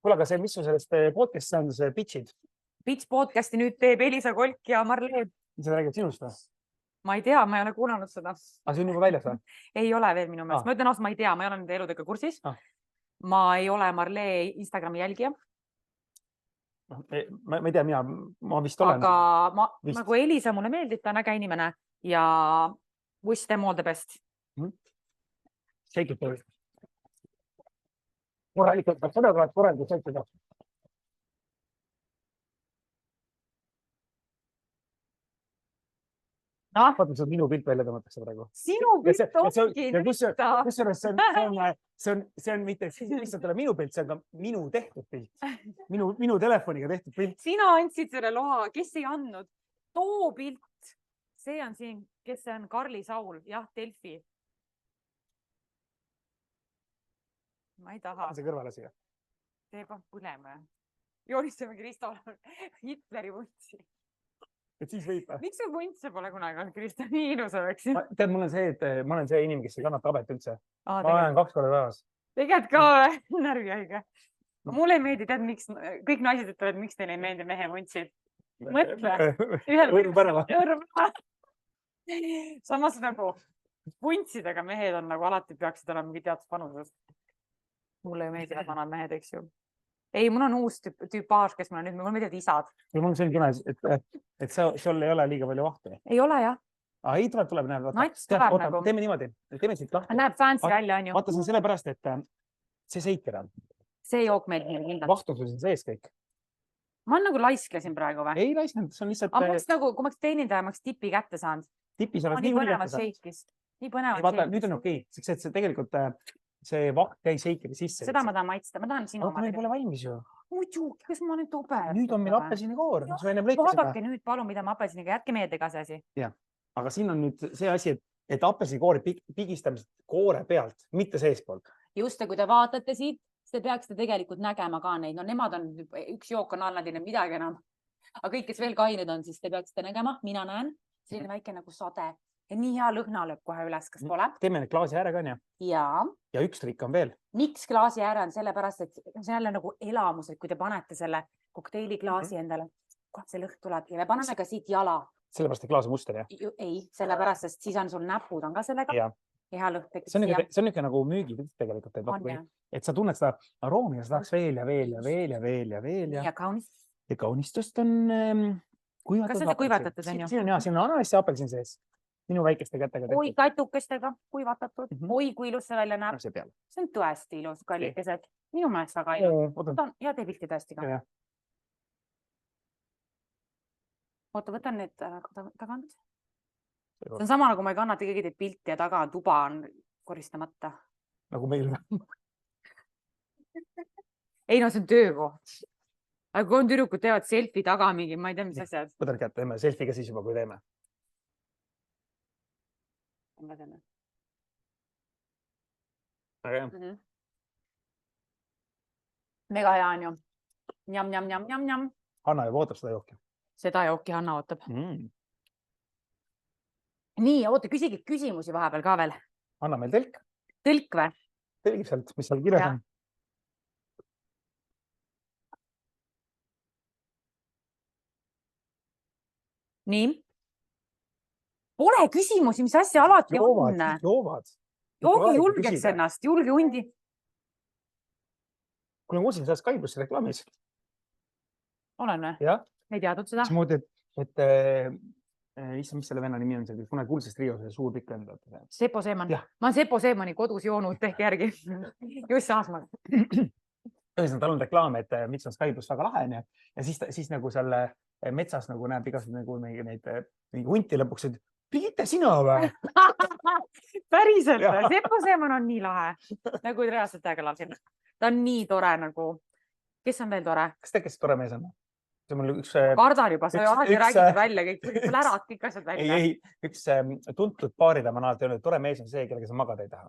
Kuule, aga see, mis sul sellest podcast'i on, see Pitchid? Pitch podcast'i nüüd teeb Elisa Kolk ja Marleen. Mis sa räägid sinust või? Ma ei tea, ma ei ole kuulanud seda. Aga see on juba väljas või? Ei ole veel minu meelest. Ma ütlen ausalt, ma ei tea, ma ei ole nende eludega kursis. Ma ei ole Marlee Instagrami jälgija. Ma ei tea, ma vist olen. Aga nagu Elisa mulle meeldib, ta on äge inimene ja wish them all the best. Shake it all. Korralikult, seda tuleb korralikult sõltuda. Vaata, see on minu pilt välja tõmmatakse praegu. Sinu pilt ongi nütta. Kusjuures see on mitte lihtsalt minu pilt, see on ka minu tehtud pilt. Minu telefoniga tehtud pilt. Sina andsid selle loa, kes ei andnud? Too pilt. See on siin, kes see on? Karli Saul. Jah, Delfi. Ma ei taha. See kõrvale siia. Teeb põlema. Joonistame Kristof Hitleri vuntsi. Et siis võib. Miks su vuntse pole kunagi olnud, Kristo? Nii ilus oleks. Tead, mul on see, et ma olen see inimene, kes ei kannata habet üldse. Ma olen 2 korda päevas. Tegelikult ka või? Närvihaige. Mulle ei meeldi, tead, miks kõik naised ütlevad, miks teile ei meeldi mehe vuntsid. Mõtle. Samas nagu vuntsidega mehed on nagu alati peaksid olema mingi teatud panuses. Mulle ei meeldi vanad mehed, eks ju. Ei, mul on uus tüüpaaž, kes mul on nüüd, mul meeldivad isad. Mul on selline tunne, et sul ei ole liiga palju vahtu. Ei ole, jah. Ei, tuleb, näeb. Nagu. Teeme niimoodi. Teeme siit lahti. Näeb fancy välja, on ju. Vaata, see on sellepärast, et see seiker on. See jook meeldib meile kindlasti. Vahtu sul siin sees kõik. Ma olen nagu laisklesin praegu või? Ei laisklenud, see on lihtsalt... Aga kui ma oleks teenindaja, ma oleks tipi kätte saanud. Tipis oleks nii kätte saanud. Nii põnevad vaata, nüüd on okei. See tegelikult see vaht käi seikeri sisse. Seda ma tahan maitsta. Ma tahan sinu oma. Meil pole valmis ju. Muidugi, kas ma nüüd tobe? Nüüd on meil apelsiniikoor. Vaadake nüüd palun, mida ma apelsiniga. Jätke meeldega see asi. Jah, aga siin on nüüd see asi, et apelsikoori pigistamist koore pealt, mitte seespoolt. Just, kui te vaatate siit, te peaksite tegelikult nägema ka neid. No nemad on, üks jook on all, nad ei näe midagi enam. Aga kõik, kes veel kained on, siis te peaksite nägema. Mina näen selline väike nagu sade. Ja nii hea lõhna lööb kohe üles, kas pole? Teeme need klaasi ääre ka, on ja? Ja üks trikk on veel. Miks klaasi ääre on? Sellepärast, et see on jälle nagu elamus, et kui te panete selle kokteiliklaasi endale, kohe see lõhn tuleb ja me paneme ka siit jala. Sellepärast, et klaas on muster, jah? Ei, sellepärast, sest siis on sul näpud on ka sellega. Ja hea lõhn tekib. See on niisugune nagu müügipilt tegelikult. Et sa tunned seda aroomi ja sa tahaks veel ja veel ja veel ja veel ja veel. Ja kaunistust. Ja kaunistust on kuivatatud. Kas seda kuivatatud on ju? Siin on ananassi apelsin sees. Minu väikeste kätega. Oi, katukestega kuivatatud. Oi, kui ilus see välja näeb. See on tõesti ilus, kallikesed. Minu meelest väga ilus. Ja tee pilti tõesti ka. Oota, võtan need tagant. See on sama, nagu ma ei kannata kõigi teid pilti ja taga tuba on koristamata. Nagu meil. Ei, no see on töökoht. Aga kui on tüdrukud teevad selfie taga mingi, ma ei tea, mis asjad. Võtan kätte, teeme selfie ka siis juba, kui teeme. Mega hea on ju. Njam, njam, njam, njam, njam. Hanna juba ootab seda jooki. Seda jooki Hanna ootab. Nii, oota, küsigi küsimusi vahepeal ka veel. Anna meil tõlk. Tõlk või? Tõlgib sealt, mis seal kirjas on. Nii. Pole küsimusi, mis asja alati on. Joovad. Joogi julgeks ennast, julge hundi. Kui ma kuulsin seda Skype'isse reklaamis. Olen või? Jah. Ei teadnud seda. Samamoodi, et issand, mis selle venna nimi on, see kunagi kuulsest Rios suur pikk vend. Sepo Seeman. Ma olen Sepo Seemani kodus joonud, tehke järgi. Just Aasmaal. Ühesõnaga, tal on reklaam, et mis on Skype'is väga lahe on ja siis nagu seal metsas nagu näeb igasugune nagu neid hunti lõpuks, et Brigitte, sina või? Päriselt, Sepo Seeman on nii lahe. Nagu reaalselt ägelalsin. Ta on nii tore nagu. Kes on veel tore? Kas te, kes tore mees on? Kardan juba, sa alati räägid välja, kõik lärad, kõik asjad välja. Ei, üks tuntud paarida ma alati öelnud, tore mees on see, kellega sa magada ei taha.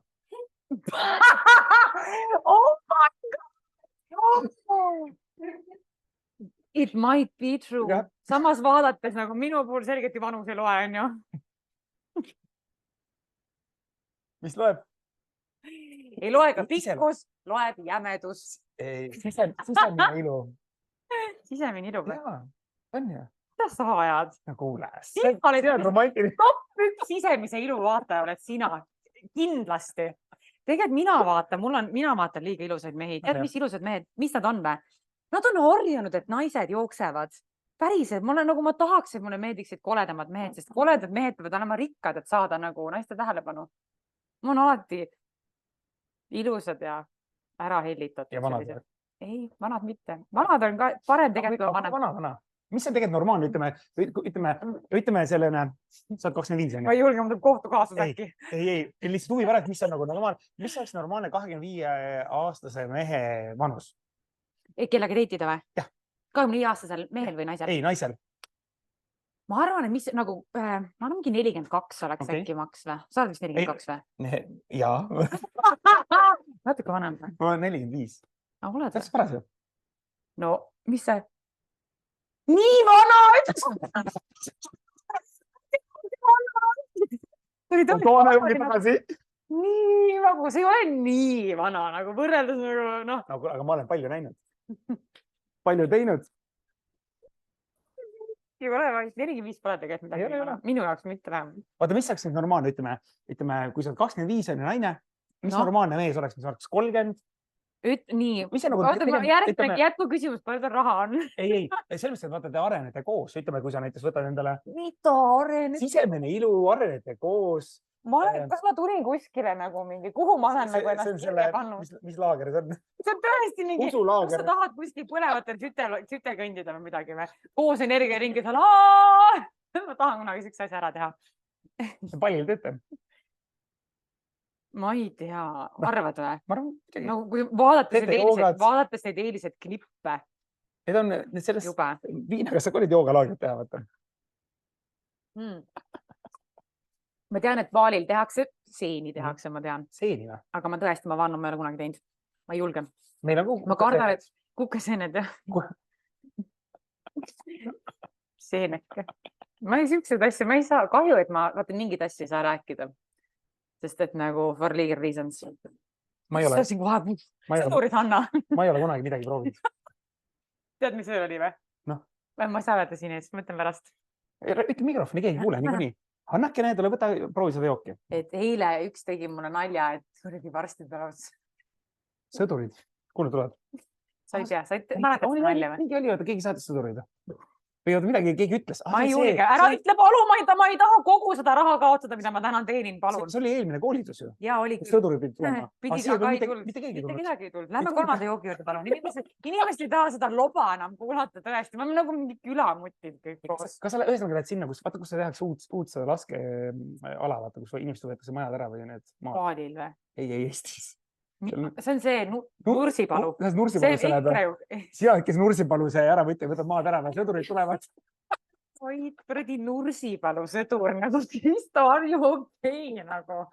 Oh my god! It might be true. Samas vaadates nagu minu puhul selgelt ju vanus ei loe, on ju. Mis loeb? Ei loe ka pikkus, loeb jämedus. Sisemine ilu. Sisemine ilu või? Jaa, on ju. Mida sa ajad? No kuule, see on romantiline. Top 1 sisemise ilu vaataja oled sina. Kindlasti. Tegelikult mina vaatan liiga ilusaid mehi. Tead, mis ilusad mehed? Mis nad on või? Nad on harjunud, et naised jooksevad. Päriselt, ma tahaks, et mulle meeldiksid koledamad mehed, sest koledad mehed peavad olema rikkad, et saada nagu naiste tähelepanu. Ma on alati ilusad ja ära hellitatud. Ja vanad või? Ei, vanad mitte. Vanad on ka parem tegelikult vana. Mis on tegelikult normaalne? Ütleme selline, sa oled 25. Ma ei julge, ma tuleb kohtukaasus äkki. Ei, lihtsalt huvi pärast, mis on nagu normaalne. Mis oleks normaalne 25-aastase mehe vanus? Kellega teitida või? Jah. 25-aastasel mehel või naisel? Ei, naisel. Ma arvan, et mis nagu, ma mingi 42 oleks äkki maks või? Sa oled vist 42 või? Jaa. Natuke vanem või? Ma olen 45. Oled või? Täpselt parasem. No, mis see? Nii vana! Nii nagu, see ei ole nii vana, nagu võrreldes nagu, noh. Aga ma olen palju näinud. Palju teinud. Ei ole, 45 pole tegelikult midagi. Minu jaoks mitte vähem. Vaata, mis oleks normaalne, ütleme, kui sa oled 25 on naine, mis normaalne mees oleks, mis oleks 30? Nii, nagu, jätku küsimus, palju tal raha on? Ei, selles mõttes, et vaata, te arenete koos, ütleme, kui sa näiteks võtad endale mida arenete? Sisemine ilu, arenete koos. Kas ma tulin kuskile nagu mingi, kuhu ma olen nagu ennast kirja pannud? Mis laager see on? See on tõesti mingi, kas sa tahad kuskil põlevatel sütel kõndida või midagi või? Koos energiaringi seal, ma tahan kunagi siukse asja ära teha. Palju teete? Ma ei tea, arvad või? Ma arvan, midagi. No, kui vaadates neid eeliseid klippe. Need on sellest Viinaga sa kolid joogalaagrit teha, vaata. Ma tean, et Vaalil tehakse, seeni tehakse, ma tean. Seeni või? Aga ma tõesti, ma vannu, ma ei ole kunagi teinud. Ma ei julge. Ma kardan, et kukeseened, jah. Seeneke. Ma ei siukseid asju, ma ei saa, kahju, et ma vaata mingid asju ei saa rääkida. Sest et nagu for legal reasons. Ma ei ole. Sõdurid, Hanna. Ma ei ole kunagi midagi proovinud. Tead, mis see oli või? Noh. Ma ei saa öelda siin ees, mõtlen pärast. Ütle mikrofoni, keegi kuule, nii. Annake tule võta, proovi seda jooki. Et eile üks tegi mulle nalja, et surigi varsti tulevad. Sõdurid? Kuule tulevad? Sa ei tea, sa mäletad seda nalja või? Mingi oli, keegi saatis sõdurid. Või midagi keegi ütles. Ma ei julge, ära ütle, palun, ma ei taha kogu seda raha kaotada, mida ma täna teenin, palun. See oli eelmine koolitus ju. Jaa, oli. Sõdurid pidid tulema. Mitte kedagi ei tulnud. Lähme kolmanda joogi juurde, palun. Inimesed ei taha seda loba enam kuulata tõesti. Ma olen nagu mingi külamutid kõik koos. Kas sa ühesõnaga lähed sinna, kus seda tehakse uut seda laskeala, vaata, kus inimesed võetakse majad ära või need maad? Vaalil või? Ei, Eestis. See on see Nursipalu. Sina, kes Nursipalu see ära võtab maad ära, sõdurid tulevad. Oi, kuradi Nursipalu sõdur, nagu Kristo on ju okei nagu.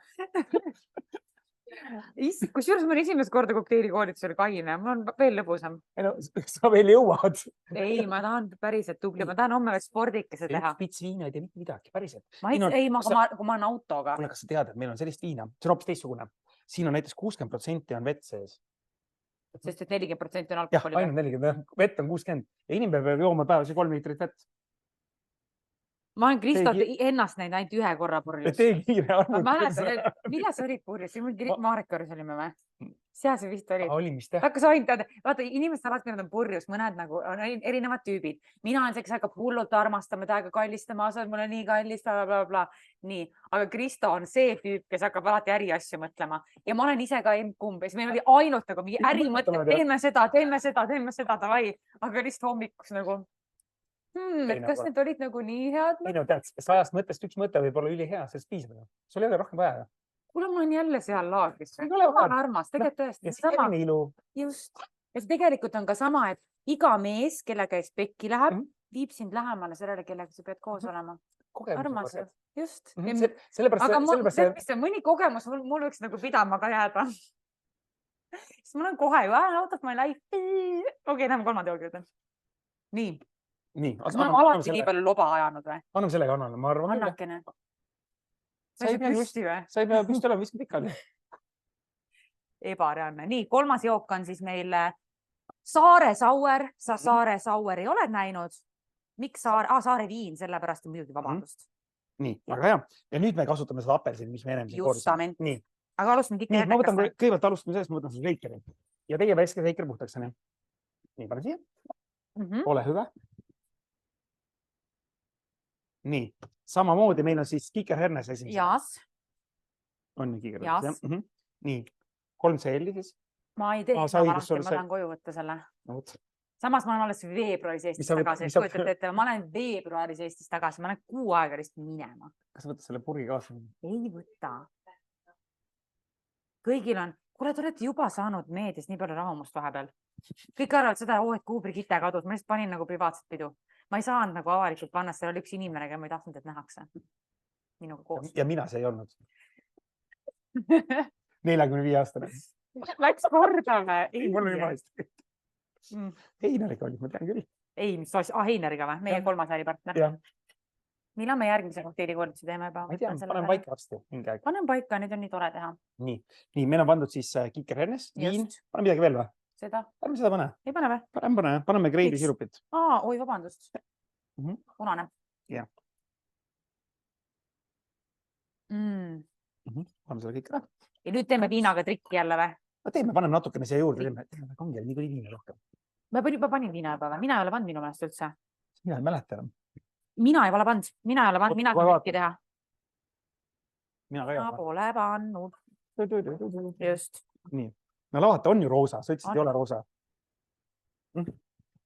Kusjuures ma esimest korda kokteilikoolitus oli kaine, mul on veel lõbusam. Sa veel jõuad. Ei, ma tahan päriselt tubli, ma tahan homme spordikese teha. Pits viina ei tee mitte midagi, päriselt. Ei, kui ma olen autoga. Kuule, kas sa tead, et meil on sellist viina, see on hoopis teistsugune. Siin on näiteks 60% on vett sees. Sest et 40% on alkoholi. Jah, ainult 40%. Vett on 60%. Ja inimene peab jooma päevas 3 liitrit vett. Ma olen Kristot ennast näinud ainult ühe korra purjus. Tee kiire arvutus. Ma mäletan, millal sa olid purjus? Maarekõrjas olime või? Seal see vist oli. Oli, mis teha? Vaata, inimesed alati on purjus, mõned nagu on erinevad tüübid. Mina olen see, kes hakkab hullult armastama, täiega kallistama, sa oled mulle nii kallis, blablabla. Nii, aga Kristo on see tüüp, kes hakkab alati äriasju mõtlema. Ja ma olen ise ka emb-kumb. Ja siis meil oli ainult nagu mingi äri mõtle, teeme seda, davai. Aga lihtsalt hommikus nagu... kas need olid nagu nii head? Ei no tead, 100 mõttest üks mõte võib olla ülihea, sellest piisab. Sul ei ole rohkem vaja. Kuule, ma olen jälle seal laagris. Ma olen armas, tegelikult tõesti. Ja selline ilu. Just. Ja see tegelikult on ka sama, et iga mees, kellega spekki läheb, viib sind lähemale sellele, kellega sa pead koos olema. Armas. Just. Aga mõni kogemus mul võiks nagu pidama ka jääda. siis mul on kohe ju out of my life. Okei, lähme kolmanda joogi juurde. Nii. Kas me oleme alati nii palju loba ajanud või? Anname sellega Annale, ma arvan. Annakene. Sa ei pea püsti olema, viska pikali. Ebareaalne. Nii, kolmas jook on siis meil Saare Sauer. Sa Saare Saueri oled näinud? Miks Saare viin, sellepärast on muidugi vabandust. Nii, väga hea. Ja nüüd me kasutame seda apelsini, mis me ennem Justament. Aga alustame Kiker Hernekast. Kõigepealt alustame sellest, ma võtan selle Reikeri. Ja teie väiske Reiker puhtaks. Nii, pane siia. Ole hyvä. Nii, samamoodi meil on siis Kiker Hernes esimesed. Jaas. On nii Kiker Hernes, jah. Nii, 3 seelli siis. Ma ei tee seda varasti, ma tahan koju võtta selle. Samas ma olen alles veebruaris Eestis tagasi. Ma olen veebruaris Eestis tagasi, ma olen 6 aega lihtsalt minema. Kas võtta selle purgi kaasa? Ei võta. Kõigil on, kuule, te olete juba saanud meedias nii palju rahumust vahepeal. Kõik arvavad seda, et kuhu Brigitte kadus. Ma lihtsalt panin nagu privaatset pidu. Ma ei saanud nagu avalikult panna, seal oli üks inimene, keda ma ei tahtnud, et nähakse. Minuga koos. Ja mina see ei olnud. 45 aastane. Läks kordame. Mul oli vahest. Heinariga oli, ma tean küll. Ei, mis asja? Heinariga või? Meie kolmas äripartner. Millal me järgmise kokteilikoolituse teeme juba? Ma ei tea, panen paika varsti. Panen paika, nüüd on nii tore teha. Nii, meil on pandud siis Kiker Hernes, viin. Pane midagi veel või? Seda? Paneme seda pane. Ei pane või? Paneme Greidi sirupit. Oi, vabandust. Punane. Jah. Paneme selle kõik ära. Ja nüüd teeme viinaga trikki jälle või? Paneme natukene siia juurde. Teeme kangel nii kui viina rohkem. Ma panin viina juba või? Mina ei ole pannud minu meelest üldse. Mina ei mäleta enam. Mina ei ole pannud. Mina tahan trikki teha. Mina ka ei ole. Ma pole pannud. Just. Nii. No vaata, on ju roosa. Sa ütlesid, ei ole roosa.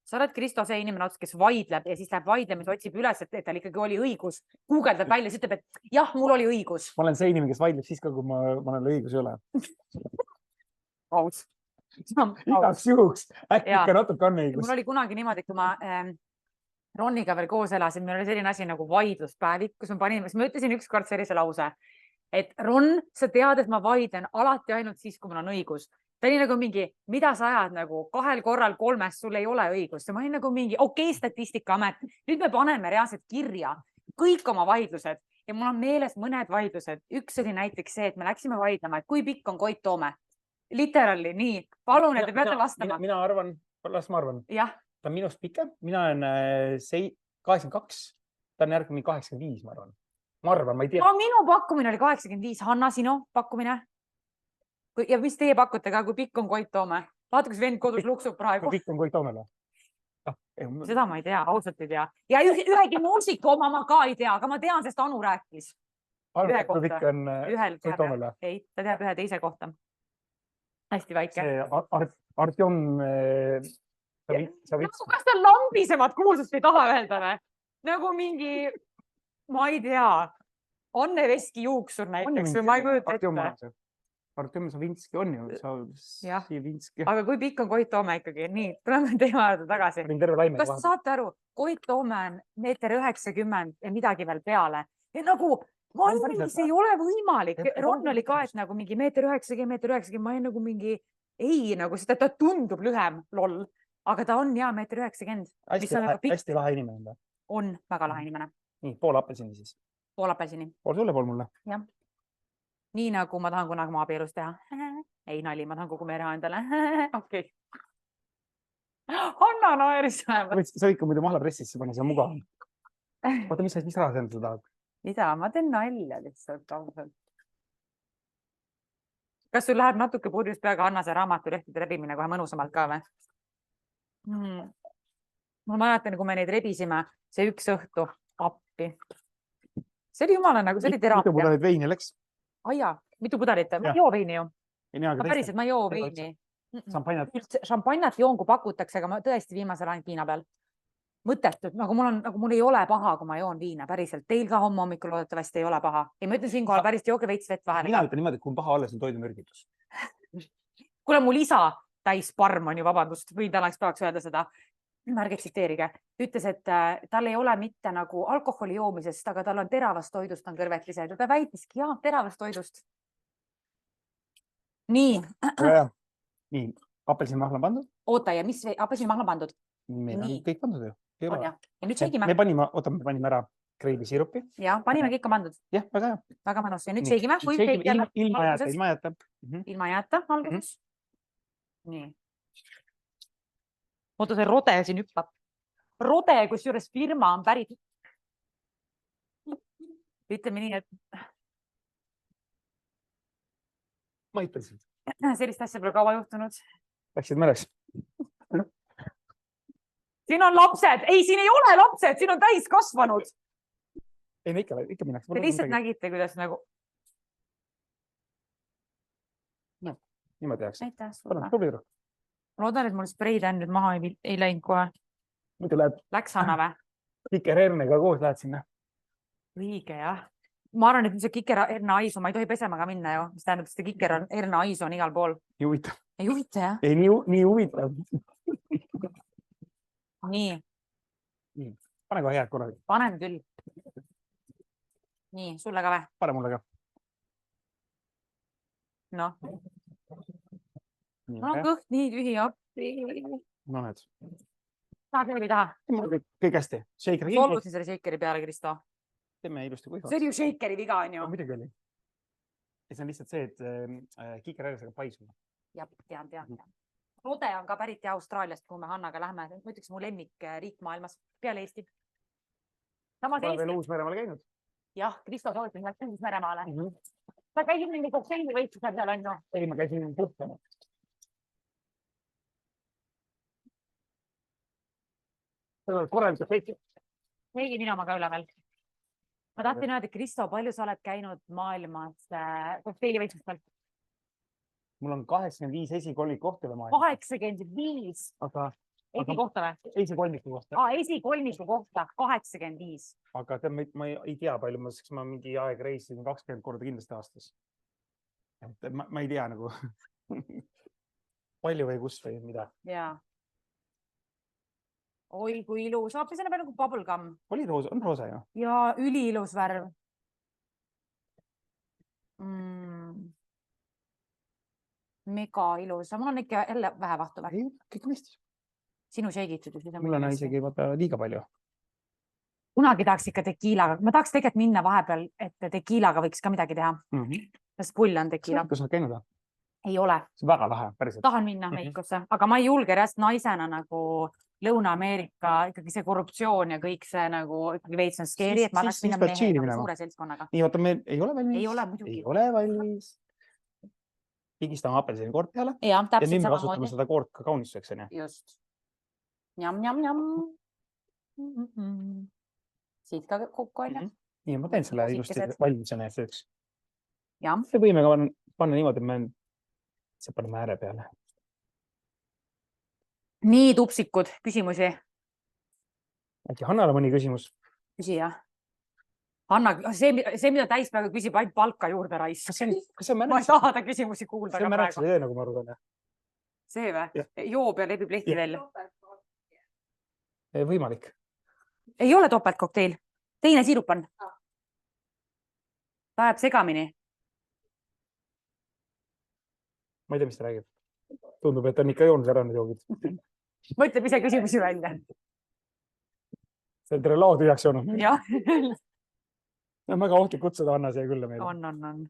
Sa oled Kristo see inimene, kes vaidleb ja siis läheb vaidlemis, otsib üles, et tal ikkagi oli õigus. Guugeldab välja, siis ütleb, et jah, mul oli õigus. Ma olen see inimene, kes vaidleb siis ka, kui mõnel õigus ei ole. Aus. Igaks juhuks. Äkki ikka natuke on õigus. Mul oli kunagi niimoodi, kui ma Roniga veel koos elasin, meil oli selline asi nagu vaidluspäevik, kus ma ütlesin ükskord sellise lause, et Ron, sa tead, et ma vaidlen alati ainult siis, kui mul on õigus. Ta oli nagu mingi, mida sa ajad nagu 2 korral 3, sul ei ole õigust. Ma olin nagu mingi, okei, Statistikaamet. Nüüd me paneme reaalselt kirja kõik oma vaidlused ja mul on meeles mõned vaidlused. Üks oli näiteks see, et me läksime vaidlema, et kui pikk on Koit Toome. Literally, nii. Palun, et te peate vastama. Mina arvan, las ma arvan. Jah. Ta on minust pikem. Mina olen 82. Ta on järgmine 85, ma arvan. Ma arvan, ma ei tea. Minu pakkumine oli 85. Hanna, sinu pakkumine? Ja mis teie pakute ka, kui pikk on Koit Toome? Vaata, kus vend kodus luksub praegu. Kui pikk on Koit Toomele? Seda ma ei tea, ausalt ei tea. Ja ühegi muusika oma ma ka ei tea, aga ma tean, sest Anu rääkis. Arvad, kui pikk on Koit Toomele? Ei, ta teab ühe teise kohta. Hästi väike. Artjom... Kas ta lambisemad kuulsust ei taha öelda või? Nagu mingi, ma ei tea, Anne Veski juuksur näiteks või ma ei kujuta ette. Artjom Savinski on ju. Aga kui pikk on Koit Toome ikkagi? Nii, tuleme teema juurde tagasi. Kas saate aru, Koit Toome on 1,90 m ja midagi veel peale. Ja nagu, see ei ole võimalik. Ron oli ka, et nagu mingi 1,90 m, 1,90 m, ma ei nagu mingi, ei nagu seda, ta tundub lühem, lol. Aga ta on ja 1,90 m. Hästi lahe inimene. On väga lahe inimene. Nii, pool apelsini siis. Pool apelsini. Pool sulle, pool mulle. Jah. Nii nagu ma tahan kunagi ma abielus teha. Ei nali, ma tahan kogu mereha endale. Okei. Hanna naeris. Sa ikka muidu mahladressisse pani, see on mugav. Oota, mis raha sa enda tahad? Mida? Ma teen nalja lihtsalt. Kas sul läheb natuke purjus peaga Hanna see raamatulehtide rebimine kohe mõnusamalt ka või? Ma mäletan, kui me neid rebisime, see üks õhtu appi. See oli jumala nagu, see oli teraapia. Mitu pudelit veini läks? Aia, mitu pudelit? Ma ei joo veini ju. Päriselt, ma ei joo veini. Šampanjat joon, kui pakutakse, aga ma tõesti viimasel ainult viina peal. Mõttetud, nagu mul ei ole paha, kui ma joon viina, päriselt. Teil ka homme hommikul loodetavasti ei ole paha. Ja ma ütlen siinkohal päriselt jooge veits vett vahele. Mina ütlen niimoodi, et kui on paha alles, on toidumürgitus. Kuule, mul isa täis parm on ju, vabandust, või ta oleks peaks öelda seda. Märge tsiteerige. Ütles, et tal ei ole mitte nagu alkoholi joomisest, aga tal on teravast toidust on kõrvetlised. Ta väitiski, teravast toidust. Nii. Nii, apelsinimahla on pandud. Oota, ja mis apelsinimahla on pandud? Meil on kõik pandud ju. Ja nüüd šeigime. Me panime ära kreidisirupi. Ja, panime kõik on pandud. Jah, väga hea. Väga mõnus. Ja nüüd šeigime. Ilma jääta alguses. Nii. Oota, see rode siin hüppab. Rode, kus juures firma on pärit. Ütleme nii, et maitasid. Sellist asja pole kaua juhtunud. Läksid märeks? Siin on lapsed. Ei, siin ei ole lapsed. Siin on täis kasvanud. Ei, ikka minnaks. Te lihtsalt nägite, kuidas nagu... No, niimoodi jääks. Aitäh. Loodan, et mul spreid nüüd maha ei läinud kohe. Muidu läheb... Läks Anna või? Kiker-Ernega koos lähed sinna. Õige, jah. Ma arvan, et see Kiker-Erna aisu, ma ei tohi pesema ka minna ju. Mis tähendab, et Kiker-Erna aisu on igal pool. Ei huvitav. Ei huvita, jah? Ei, nii huvitav. Nii. Pane kohe head korralikult. Panen küll. Nii, sulle ka või? Pane mulle ka. Noh. No kõht nii tühi appi. No need. Tahad veel või taha? Kõik hästi. Solvusin selle shaikeri peale, Kristo. Teeme ilusti kuivaks. See oli ju shaikeri viga, on ju. Muidugi oli. Ja see on lihtsalt see, et Kiker-Ernesega paisuma. Jah, tean. Rode on ka pärit ja Austraaliast, kuhu me Hannaga lähme. Ma ütleks mu lemmikriik maailmas peale Eesti. Pole veel Uus-Meremaale käinud? Jah, Kristo soovitas läks Uus-Meremaale. Sa käisid mingi kokseili võitlusel seal, on ju? Ei, ma käisin puhtama. See on korralikult veidi. Ei, mina ma ka üle veel. Ma tahtsin öelda, Kristo, palju sa oled käinud maailmas kokseili võitlustel? Mul on 85 esikolmik kohta üle maailma. 85? Esikohta või? Esikolmiku kohta. Esikolmiku kohta, 85. Aga ma ei tea palju, ma mingi aeg reisisin 20 korda kindlasti aastas. Ma ei tea nagu palju või kus või mida. Jaa. Oi, kui ilus. Saab see nagu bubblegum. Oli roosa, on roosa ju? Ja üliilus värv. Mega ilus. Mul on ikka jälle vähe vahtu värv. Ei, kõik mõistis. Sinu šeigitud. Mul on isegi liiga palju. Kunagi tahaks ikka tekiilaga. Ma tahaks tegelikult minna vahepeal, et tekiilaga võiks ka midagi teha. Sest pull on tekiila. Kas sa käinud? Ei ole. See on väga lahe, päriselt. Tahan minna Mehhikosse, aga ma ei julge reast naisena nagu Lõuna-Ameerika, ikkagi see korruptsioon ja kõik see nagu veits on skeeri, et ma tahaks minna mehega suure seltskonnaga. Nii, oota, meil ei ole valmis. Ei ole, muidugi. Ei ole valmis. Pigistame apelsini koort peale. Ja nüüd me kasutame seda koort ka kaunistuseks, on ju? Just. Njam. Siit ka kokku, on ju? Nii, ma teen selle ilusti valmisena sööks. Jah. Me võime ka panna niimoodi, et me paneme ääre peale. Nii tupsikud, küsimusi. Äkki Hannale mõni küsimus? Küsi, jah. Hanna, see, mida täispäevaga küsib, ainult palka juurde rais. Ma ei taha ta küsimusi kuulda. See on märaks idee, nagu ma arvan. See või? Joob ja lebib lehti veel. Võimalik. Ei ole topeltkokteil. Teine siirup on. Ta ajab segamini. Ma ei tea, mis ta räägib. Tundub, et on ikka joonud ära need joogid. Mõtleb ise küsimusi välja. See on tere lao tühjaks joonud. Jah. See on väga ohtlik kutsuda Hanna siia külla meile. On.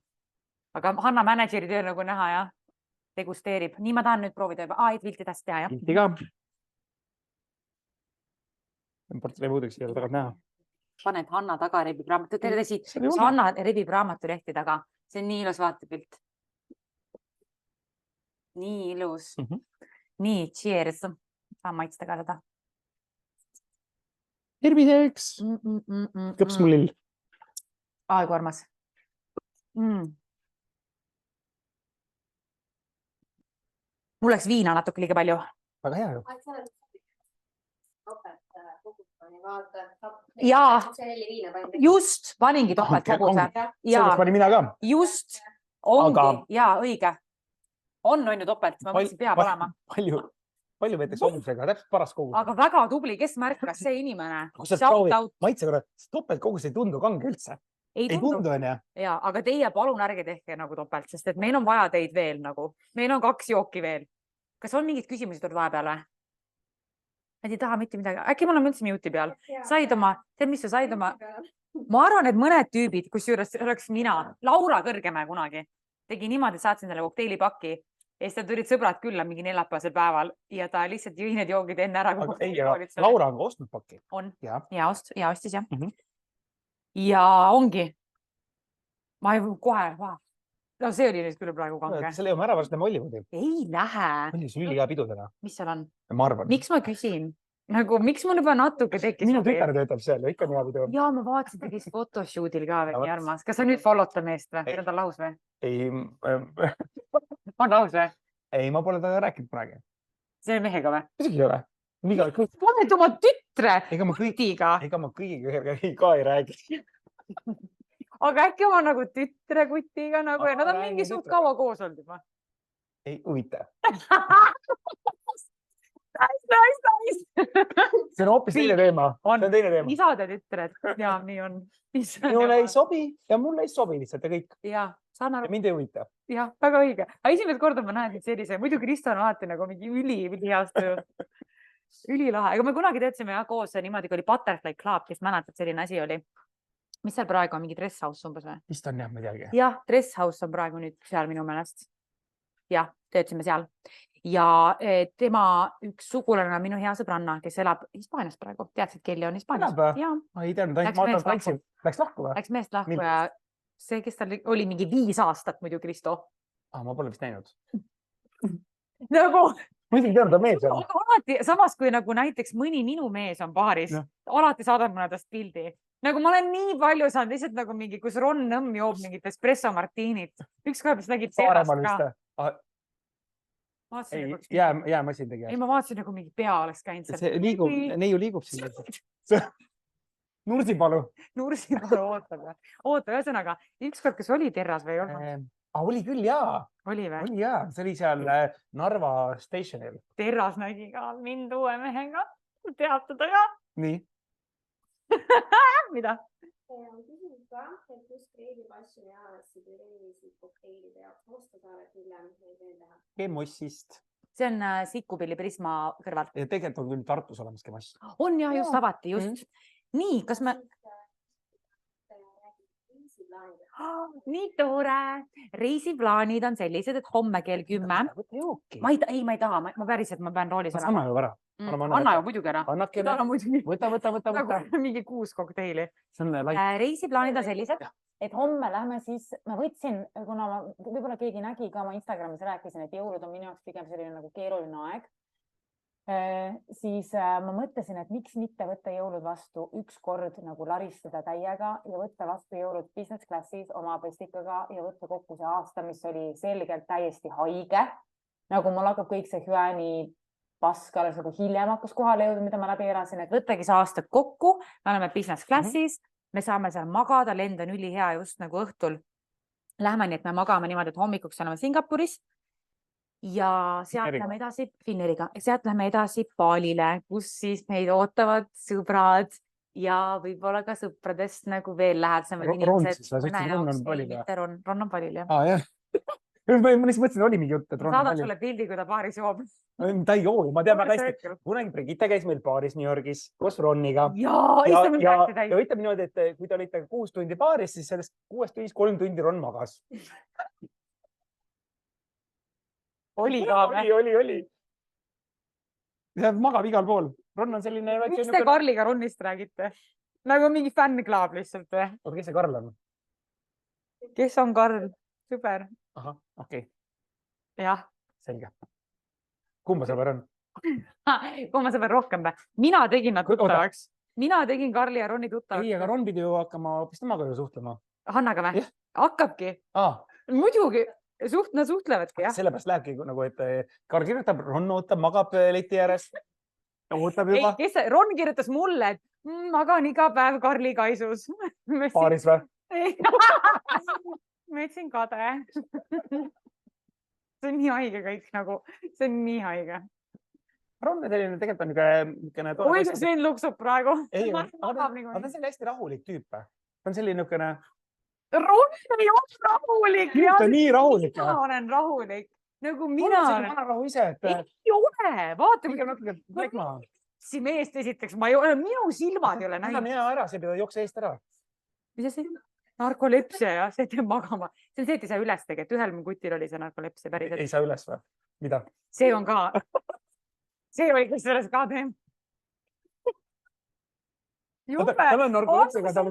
Aga Hanna manageri töö nagu näha, jah. Degusteerib. Nii ma tahan nüüd proovida juba. Et vilti tahtsid teha, jah? Vilti ka. Portlee muudeks ei ole tagant näha. Paned Hanna taga rebib raamatu. Hanna rebib raamatu lehti taga. See on nii ilus vaatepilt. Nii ilus. Nii, cheers. Saan maitsta ka seda. Terviseks. Kõps mul lill. Aegu armas. Mul läks viina natuke liiga palju. Väga hea ju. Jaa, just, paningi topelt koguse. Sellest panin mina ka. Just, ongi, jaa, õige. On ju topelt, ma mõtlesin peab olema. Palju võetakse kogusega, täpselt paras kogus. Aga väga tubli, kes märkas, see inimene. Maitse korra, topelt kogus ei tundu kange üldse. Ei tundu, on ja? Jaa, aga teie palun ärge tehke nagu topelt, sest et meil on vaja teid veel nagu. Meil on 2 jooki veel. Kas on mingid küsimused tulnud vahepeal või? Nad ei taha mitte midagi. Äkki mul on üldse mute'i peal. Said oma, tead, mis sa said oma? Ma arvan, et mõned tüübid, kusjuures oleks mina, Laura Kõrgemäe kunagi, tegi niimoodi, saatsin talle kokteilipakki ja siis tulid sõbrad külla mingi neljapäevasel päeval ja ta lihtsalt jõi need joogid enne ära. Laura on ostnud pakki? On. Ja ostis jah. Ja ongi. Ma ei kohe, no see oli nüüd küll praegu kange. Selle jõume ära varsti Hollywoodi. Ei lähe. Oli see üli hea pidudena. Mis seal on? Ma arvan. Miks ma küsin? Nagu, miks mul juba natuke tekkis? Minu tütar töötab seal ja ikka on hea pidu. Jaa, ma vaatasin, ta käis photoshoot'il ka veel nii armas. Kas sa nüüd follow'ta meest või? Või on ta lahus või? Ei. On lahus või? Ei, ma pole taga rääkinud kunagi. See mehega või? Isegi ei ole. Paned oma tütre kutiga. Ega ma kõigiga ka ei räägi. Aga äkki oma nagu tütre kutiga nagu ja nad on mingi suht kaua koos olnud juba. Ei huvita. Nice. See on hoopis teine teema. See on teine teema. Isad ja tütred. Jaa, nii on. Minule ei sobi ja mulle ei sobi lihtsalt ja kõik. Jaa, saan aru. Ja mind ei huvita. Jah, väga õige. Aga esimest korda ma näen sellise. Muidu Kristo on alati nagu mingi üliheast ülilahe. Aga me kunagi teedsime koos niimoodi, kui oli Butterfly Club, kes mäletad, selline asi oli. Mis seal praegu on? Mingi Dress House umbes või? Vist on jah midagi. Jah, Dress House on praegu nüüd seal minu meelest. Jah, töötasime seal. Ja tema üks sugulane on minu hea sõbranna, kes elab Hispaanias praegu. Teadsid, Kelly on Hispaanias? Ma ei teadnud, läks lahku või? Läks meest lahku ja see, kes tal oli mingi 5 aastat muidu, Kristo. Ma pole vist näinud. Nagu... Ma ei teadnud, ta mees on. Alati, samas kui nagu näiteks mõni minu mees on paaris, alati saadab mulle tast pildi. Nagu ma olen nii palju saanud, lihtsalt nagu mingi, kus Ron Nõmm joob mingit espresso martiinit. Üks kord, mis nägid seerast ka. Jäämasin tegi. Ei, ma vaatasin nagu mingi pea oleks käinud. Neiu liigub siin. Nursipalu. Nursipalu oota, ühesõnaga, üks kord, kas oli Terras või ei olnud? Oli küll, jaa. Oli või? Oli jaa, see oli seal Narva stationil. Terras nägi ka mind uue mehega. Teatada ka. Nii. Mida? On küsinud ka, et kus Kreedi Passion ja Sibiriisi kokteilide jaoks Mustasaaret hiljem neid veel teha. Kemossist. See on Sikkupilli Prisma kõrval. Ja tegelikult on küll Tartus olemas Kemoss. On jah, just avati, just. Nii, kas me... Nii tore. Reisiplaanid on sellised, et homme kell 10. Ma ei taha, ma päriselt, ma pean roolis olema. Anna ju ära. Anna ju muidugi ära. Võta. Mingi 6 kokteili. Like. Reisiplaanid on sellised, et homme lähme siis, ma võtsin, kuna võib-olla keegi nägi ka, ma Instagramis rääkisin, et jõulud on minu jaoks pigem selline nagu keeruline aeg. Siis ma mõtlesin, et miks mitte võtta jõulud vastu üks kord nagu laristada täiega ja võtta vastu jõulud business classis oma pestikaga ja võtta kokku see aasta, mis oli selgelt täiesti haige. Nagu mul hakkab kõik see hüäni pask alles nagu hiljem hakkas kohale jõuda, mida ma läbi elasin, et võttagi see aastad kokku. Me oleme business classis, me saame seal magada, lend on ülihea just nagu õhtul. Lähme nii, et me magame niimoodi, et hommikuks oleme Singapuris. Ja sealt lähme edasi Finneriga, sealt lähme edasi Balile, kus siis meid ootavad sõbrad ja võib-olla ka sõpradest nagu veel lähedsemad inimesed. Ron on Balil, jah. Jah. Ma mõtlesin, et oli mingi jutt, et Ron on Balil. Saadad sulle pildi, kui ta baaris joob. Ta ei joo, ma tean väga hästi. Kunagi Brigitte käis meil baaris New Yorgis koos Roniga. Ja võitab niimoodi, et kui te olite 6 tundi baaris, siis sellest 6 tunnist 3 tundi Ron magas. Oli ka või? Oli. Magab igal pool. Ron on selline... Miks te Karliga Ronnist räägite? Nagu mingi fännklaab lihtsalt või? Oota, kes see Karl on? Kes on Karl? Super. Aha, okei. Jah. Selge. Kumma sõber on? Kumma sõber rohkem või? Mina tegin nad tuttavaks. Mina tegin Karli ja Ronni tuttavaks. Ei, aga Ron pidi ju hakkama hoopis temaga ju suhtlema. Hannaga või? Hakkabki. Muidugi. Nad suhtlevadki, jah. Sellepärast lähebki nagu, et Karl kirjutab, Ron ootab, magab leti ääres. Ootab juba. Ron kirjutas mulle, et magan iga päev Karli kaisus. Paaris või? Ma ütlesin kade. See on nii haige kõik nagu. See on nii haige. Ron selline tegelikult on niisugune... Oi, see siin luksub praegu. Ei, aga ta on selline hästi rahulik tüüp. Ta on selline niisugune... Ron ei ole rahulik. Ta on nii rahulik. Ma olen rahulik. nagu mina. Vanarahu ise, et... Ei ole, vaata. Si meest esiteks, minu silmad ei ole näinud. Seda mina ära, see pida jookse eest ära. Mis see? Narkolepsia ja see teeb magama. See on see, et ei saa üles tegi, et ühel mu kutil oli see narkolepsia päriselt. Ei saa üles või? Mida? See on ka. See oli kus selles ka teem. Jube. Ta on narkolepsiaga. Ta on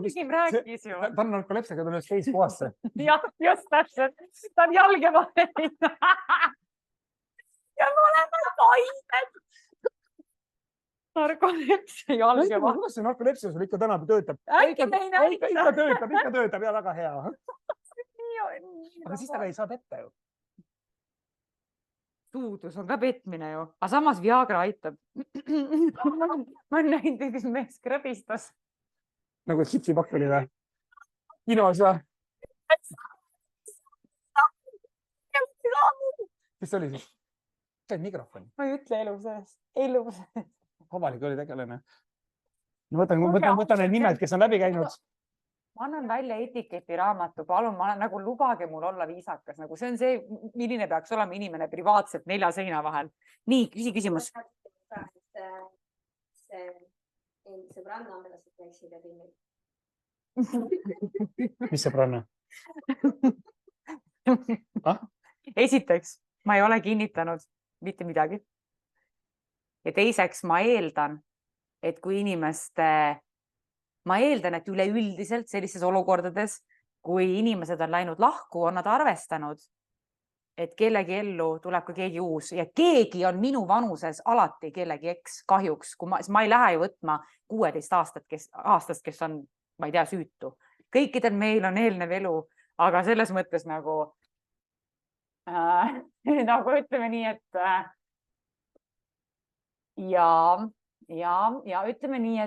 narkolepsiaga, ta on ühes teis puhasse. Jah, just täpselt. Ta on jalge vahel. Ja me oleme toimed. Narkolepsia jalge vahel. Kuidas see narkolepsia sul ikka täna töötab? Äkki me ei näita. Ikka töötab ja väga hea. Aga siis ta ei saa petta ju. Suudus on ka petmine ju, aga samas Viagra aitab. Ma olen näinud, kus mees krõbistas. Nagu hipsipakk oli või? Kinos või? Mis oli siis? See on mikrofon. Ma ei ütle elu sees. Avalik oli tegelane. Võtan need nimed, kes on läbi käinud. Ma annan välja etiketiraamatu, palun, nagu lubage mul olla viisakas. Nagu see on see, milline peaks olema inimene privaatselt 4 seina vahel. Nii, küsimus. See sõbranna on veel, et läksid ja filmid. Mis sõbranna? Esiteks, ma ei ole kinnitanud mitte midagi. Ja teiseks, ma eeldan, et et üleüldiselt sellises olukordades, kui inimesed on läinud lahku, on nad arvestanud, et kellegi ellu tuleb ka keegi uus ja keegi on minu vanuses alati kellegi eks kahjuks, kui ma ei lähe ju võtma 16 aastast, kes on, ma ei tea, süütu. Kõikidel meil on eelnev elu, aga selles mõttes nagu ütleme nii, et ja ütleme nii,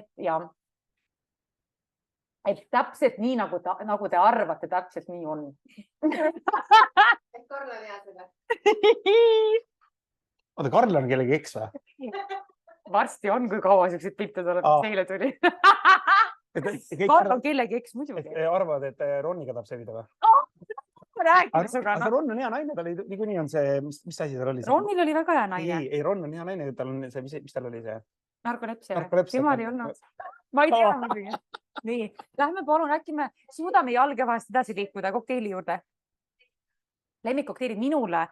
et täpselt nii, nagu te arvate, täpselt nii on. Et Karl on hea seda. Oota, Karl on kellegi eks või? Varsti on, kui kaua sellised pilte tuleb, seile tuli. Karl on kellegi eks muidugi. Arvad, et Ronniga tahab sevida või? Rääkida. Ron on hea naine, tal niikuinii on see, mis asi tal oli? Ronnil oli väga hea naine. Ei, Ron on hea naine, tal on see, mis tal oli see? Narkolepsia. Temal ei olnud. Ma ei tea muidugi. Nii, lähme palun, äkki me suudame jalge vahest edasi liikuda kokteili juurde. Lemmikkokteilid minule,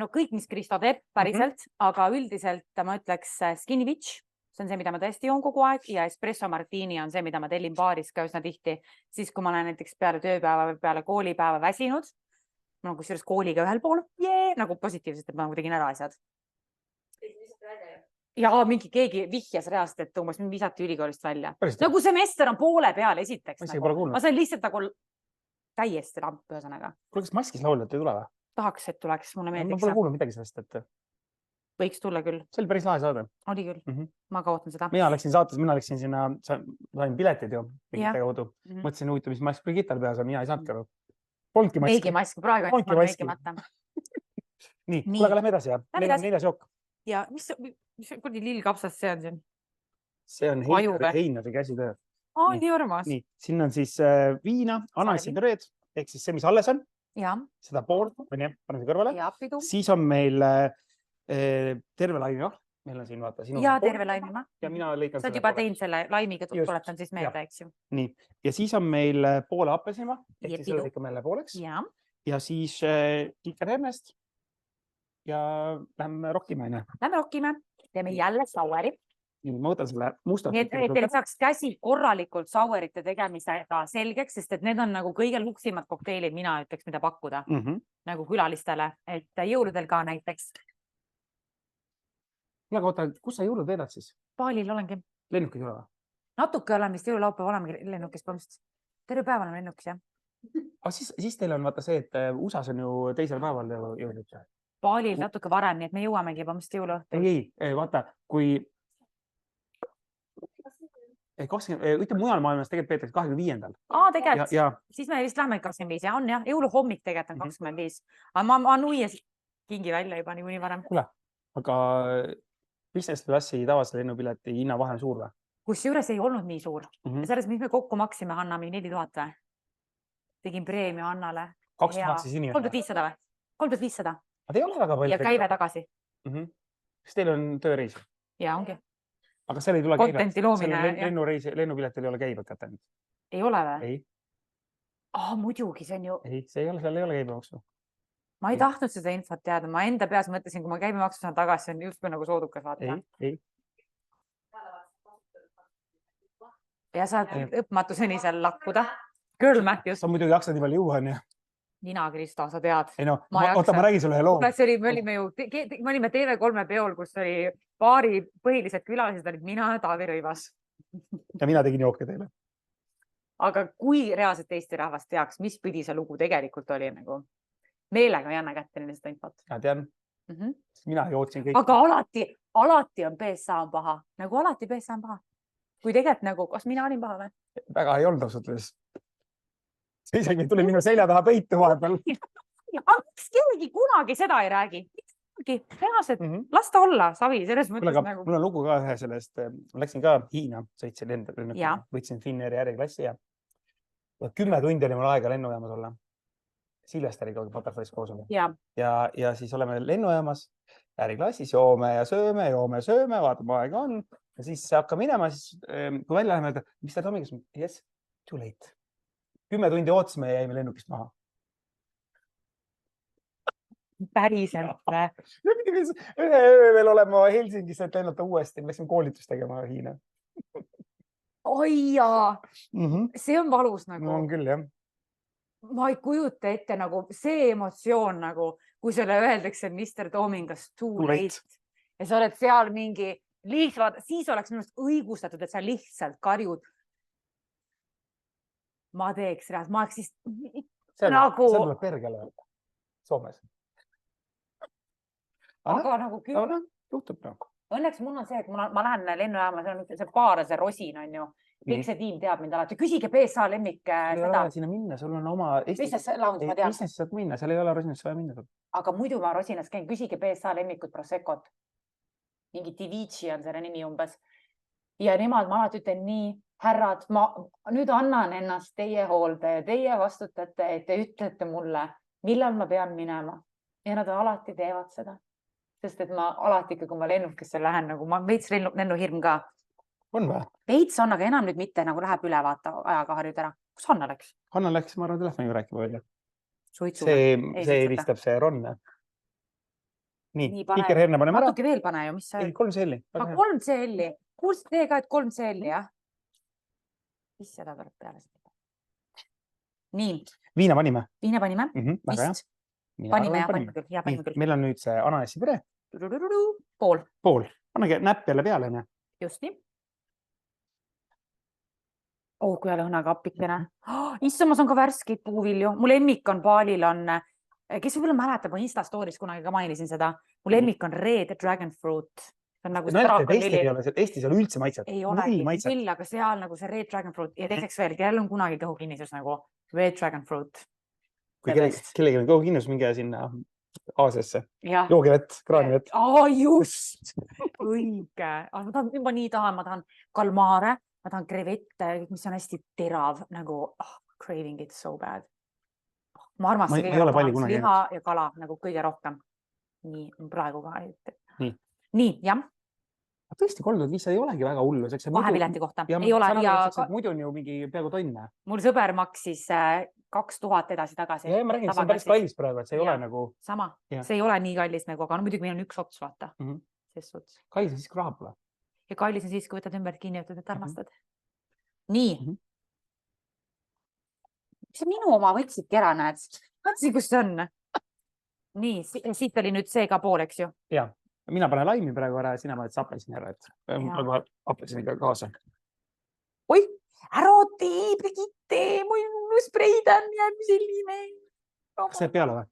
no kõik, mis Kristo teeb päriselt, aga üldiselt ma ütleks Skinny Bitch, see on see, mida ma tõesti joon kogu aeg ja Espresso Martini on see, mida ma tellin baaris ka üsna tihti, siis kui ma olen näiteks peale tööpäeva või peale koolipäeva väsinud, nagu kusjuures kooliga ühel pool, nagu positiivselt, et ma tegin ära asjad. Ja mingi keegi vihjas reast, et umbes mind visati ülikoolist välja. Nagu semester on poole peal esiteks. Ma sain lihtsalt nagu täiesti lamp ühesõnaga. Kuule, kas maskis lauljat ei tule või? Tahaks, et tuleks, mulle meeldiks. Ma pole kuulnud midagi sellest, et... Võiks tulla küll. See oli päris lahe saade. Oli küll. Ma ka ootan seda. Mina läksin saates, mina läksin sinna, sain piletid ju, Brigitte kaudu. Mõtlesin huvitav, mis mask Brigittal peas on, mina ei saanud kõru. Polnudki maski. Meigi maski, praegu on meigimata. Nii, kuule, aga lähme edasi ja. Neljas jook. Ja mis kurdi lillkapsast see on siin? See on Heinari käsitöö. Nii armas. Nii, siin on siis viina, ananasipüreed, ehk siis see, mis alles on. Seda poolt, paneme see kõrvale. Siis on meil terve laimivaht. Meil on siin, vaata, sinu. Ja terve laimivaht. Ja mina lõikan sa oled juba teinud selle laimiga, tuletan siis meelde, eks ju. Nii, ja siis on meil poole apelsima, ehk siis selle ikka meile pooleks. Ja siis Kiker Hernest. Ja lähme rokkime, aine. Lähme rokkime. Teeme jälle saueri. Ma võtan selle musta. Nii, et teil saaks käsi korralikult sauerite tegemisega selgeks, sest et need on nagu kõige luksimad kokteilid, mina ütleks, mida pakkuda. Nagu külalistele, et jõuludel ka näiteks. Ja oota, kus sa jõulud veedad siis? Paalil olengi. Lennukis ei ole või? Natuke olen vist jõululaupäev olemegi lennukis põhimõtteliselt. Terve päev olen lennukis, jah. Aga siis teil on vaata see, et USA-s on ju teisel päeval jõulud. Paalil natuke varem, nii et me jõuamegi põhimõtteliselt jõuluõhtul. Ei, vaata, kui... Ütleme, mujal maailmas tegelikult peetakse 25. Tegelikult. Siis me vist lähme 25. Ja on jah, jõuluhommik tegelikult on 25. Aga ma nuies kingi välja juba nii varem. Kuule, aga business klassi tavalise lennupileti hinna vahe on suur või? Kus juures ei olnud nii suur. Selles, mis me kokku maksime, anname 4000 või? Tegin preemia Annale. 2 maksis inimene. 3500 või? 3500. Aga ei ole väga palju. Ja käive tagasi. Kas teil on tööreis? Ja ongi. Aga seal ei tule Contenti loomine. Lennupiletil ei ole käivet kätte. Ei ole või? Ei. Muidugi, see on ju... Ei, seal ei ole käibemaksu. Ma ei tahtnud seda infot teada. Ma enda peas mõtlesin, kui ma käibemaksu saan tagasi, see on just nagu soodukas vaata. Ei. Ja saad õpmatuseni seal lakkuda. Girl Matthews. Sa muidugi jaksad nii palju juua, on ju? Nina, Kristo, sa tead. Ei no, oota, ma räägin sulle ühe loo. Me olime TV3 peol, kus oli paari põhilised külalised olid mina ja Taavi Rõivas. Ja mina tegin jooke teile. Aga kui reaalselt Eesti rahvast teaks, mis pidi see lugu tegelikult oli, nagu meelega ei anna kätte seda infot. Ja tean. Mina jootsin kõik. Aga alati on PSA on paha. Nagu alati PSA on paha. Kui tegelikult nagu, kas mina olin paha või? Väga ei olnud ausalt. See isegi tuli minu selja taha peitu vahepeal. Miks keegi kunagi seda ei räägi? Reaalselt, las ta olla, Savi, selles mõttes nagu... Mul on lugu ka ühe sellest, ma läksin ka Hiina, sõitsin võtsin Finnairi äriklassi ja 10 tundi oli mul aega lennujaamas olla. Silvesteriga Butterflies koos oli. Ja siis oleme lennujaamas, äriklassis, joome ja sööme, vaatame aega on. Ja siis hakka minema, siis kui välja läheme, mis ta Tomikas? Yes, too late. 10 tundi ootasime ja jäime lennukist maha. Päriselt või? Ühe öö veel olema Helsingis, et lennata uuesti. Läksin koolitust tegema Hiina. Oi jaa! See on valus nagu. No on küll, jah. Ma ei kujuta ette nagu see emotsioon nagu, kui selle öeldakse Mr. Tomingas too late. Ja sa oled seal mingi lihtsalt, siis oleks minust õigustatud, et sa lihtsalt karjud. Ma teeks reas, ma oleks siis nagu... See tuleb pergele öelda, Soomes. Aga nagu küll... Juhtub nagu. Õnneks mul on see, et ma lähen lennujaama, see paar, see Rosin on ju. Kõik see tiim teab mind alati. Küsige PSA lemmik seda. Ei ole sinna minna, sul on oma... Business lounge, ma tean. Business saad minna, seal ei ole Rosinas vaja minna. Aga muidu ma Rosinas käin, küsige PSA lemmikut Proseccot. Mingi Divici on selle nimi umbes. Ja nemad, ma alati ütlen nii, härrad, ma nüüd annan ennast teie hoolde ja teie vastutate, et te ütlete mulle, millal ma pean minema. Ja nad alati teevad seda. Sest et ma alati, kui ma lennukisse lähen, nagu ma veits lennuhirm ka. On või? Veits on, aga enam nüüd mitte, nagu läheb üle vaata ajaga harjud ära. Kus Hanna läks? Hanna läks, ma arvan, telefoniga rääkima välja. See helistab see Ronne. Nii, Iker-Herne paneme ära. Natuke veel pane ju, mis see... Ei, 3 CL-i. 3 CL-i. Kuulsid teie ka, et 3 CL-i, jah? Mis seda tuleb peale? Nii. Viina panime. Viina panime. Vist. Panime, jah, panime küll. Meil on nüüd see ananassi püre. Pool. Annagi näpp jälle peale, ne? Just nii. Kui jälle õnaga appikene. Issumas on ka värskeid puuvilju. Mu lemmik on Baalil on, kes võib-olla mäletab, ma Insta stories kunagi ka mainisin seda. Mu lemmik on Red Dragon Fruit. Nagu Eestis ei ole üldse maitset. Ei ole küll, aga seal nagu see Red Dragon Fruit ja teiseks veel, kellel on kunagi kõhukinnisus nagu Red Dragon Fruit. Kui kellegi on kõhukinnisus, minge sinna Aasiasse. Joogivett, kraanivett. Just! Õige. Ma nii tahan, ma tahan kalmaare, ma tahan krevette, mis on hästi terav, nagu craving it so bad. Ma armastan liha ja kala nagu kõige rohkem. Nii, praegu ka. Nii, jah. Tõesti, 3500 ei olegi väga hullu. Vahepileti kohta. Ei ole. Muidu on ju mingi peaaegu tonne. Mul sõber maksis 2000 edasi-tagasi. Ja ma räägin, see on päris kallis praegu, et see ei ole nagu... Sama. See ei ole nii kallis nagu, aga muidugi meil on üks ots, vaata. Kallis on siis, kui raha pole. Ja kallis on siis, kui võtad ümbert kinni, et armastad. Nii. Mis minu oma võtsidki ära, näed? Mõtlesin, kus see on. Nii, siit oli nüüd see ka pool, eks ju? Jaa. Mina panen laimi praegu ära ja sina paned apelsini ära, et ma apelsiniga kaasa. Oi, ära tee, Brigitte, mu spreidan jääb selline. Kas see peale või?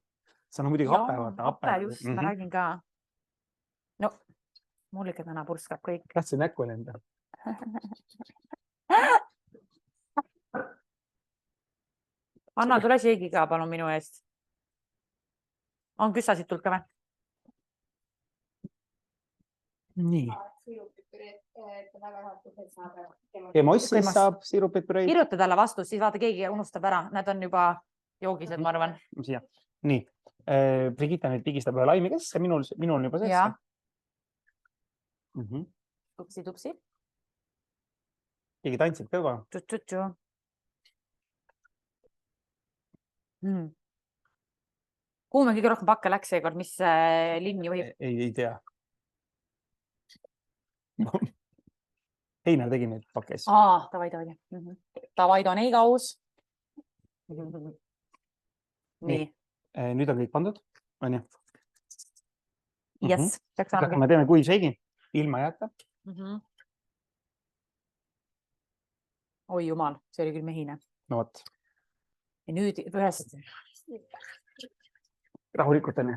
See on muidugi hape, vaata. Hape, just, ma räägin ka. No, mul ikka täna purskab kõik. Tahtsin näkku lenda. Anna, tule seegi ka, palun minu eest. On küsasid tulnud ka või? Nii. Kemoissis saab siirupit püreid. Kirjuta talle vastus, siis vaata keegi unustab ära. Need on juba joogised, ma arvan. Nii. Brigitte nüüd pigistab ühe laimi kesse, minul on juba sees. Tupsi. Keegi tantsib ka juba. Kuhu me kõige rohkem pakke läks seekord, mis linn juhib? Ei tea. Heinar tegi neid pakkes. Tavaid on ei kaus. Nii. Nüüd on kõik pandud. On ju? Yes. Me teeme kuivseigi. Ilma jääta. Oi jumal, see oli küll mehine. No võt. Ja nüüd ühest. Rahulikult on.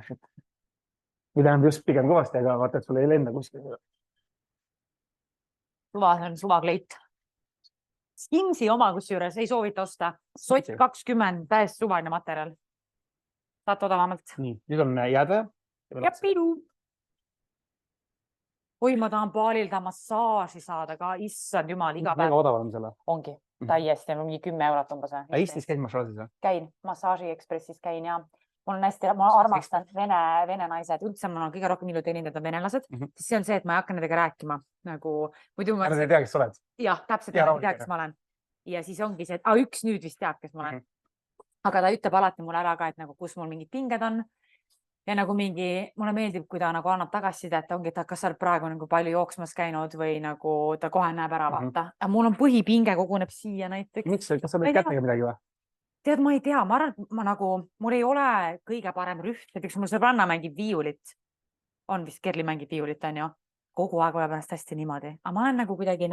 Või tähendab just pigem kõvasti, aga vaata, et sul ei lenda kuskil. Suvakleit. Skimsi oma kusjuures ei soovita osta. Sott 20, täiesti suvaline materjal. Saad odavamalt. Nii, nüüd on jääda. Oi, ma tahan paalilda massaaži saada ka. Issand jumal, iga päev. Väga odav on selle. Ongi. Täiesti, mingi 10 eurot umbes. Eestis käid massaažis? Käin. Massaaži Ekspressis käin ja mul on hästi, ma armastan vene naised. Üldse mul on kõige rohkem ilu teenindada venelased. Siis see on see, et ma ei hakka nendega rääkima. Ära ei tea, kes sa oled. Jah, täpselt ei tea, kes ma olen. Ja siis ongi see, et üks nüüd vist teab, kes ma olen. Aga ta ütleb alati mulle ära ka, et kus mul mingid pinged on. Ja mulle meeldib, kui ta annab tagasiside, et ongi, et kas sa oled praegu palju jooksmas käinud või ta kohe näeb ära vaata. Ja mul on põhipinge koguneb siia näiteks. Miks? Kas sa pead kätega midagi või? Tead, ma ei tea, ma arvan, et mul ei ole kõige parem rüht. Näiteks mul sõbranna mängib viiulit. On vist Kerli mängib viiulit, on ju. Kogu aeg ole pärast hästi niimoodi. Aga ma olen kuidagi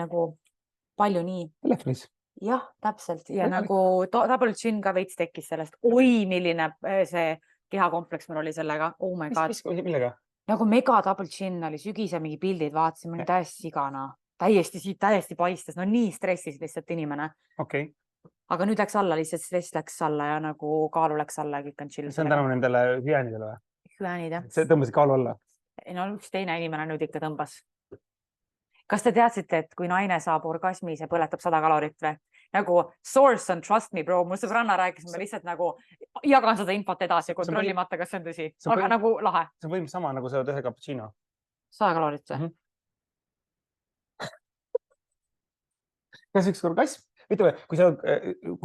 palju nii. Telefonis. Jah, täpselt. Ja double chin ka veits tekkis sellest. Oi, milline see kehakompleks mul oli sellega. Oh my god. Millega? Mega double chin oli sügise mingi pildid, vaatasin, mul oli täiesti sigana. Täiesti paistes. No nii stressis lihtsalt inimene. Okei. Aga nüüd läks alla, lihtsalt stress läks alla ja kaalu läks alla ja kõik on chill. See on tänu nendele hüäänidele või? Hüäänid, jah. See tõmbasid kaalu alla? No üks teine inimene nüüd ikka tõmbas. Kas te teadsite, et kui naine saab orgasmi, see põletab 100 kalorit või? Source on trust me, bro. Mul sõbranna rääkis, ma lihtsalt jagan seda infot edasi kontrollimata, kas see on tõsi. Aga lahe. See on võims sama, nagu sa oled ühe cappuccino. 100 kalorit või? Kas üks orgasm? Ütleme, kui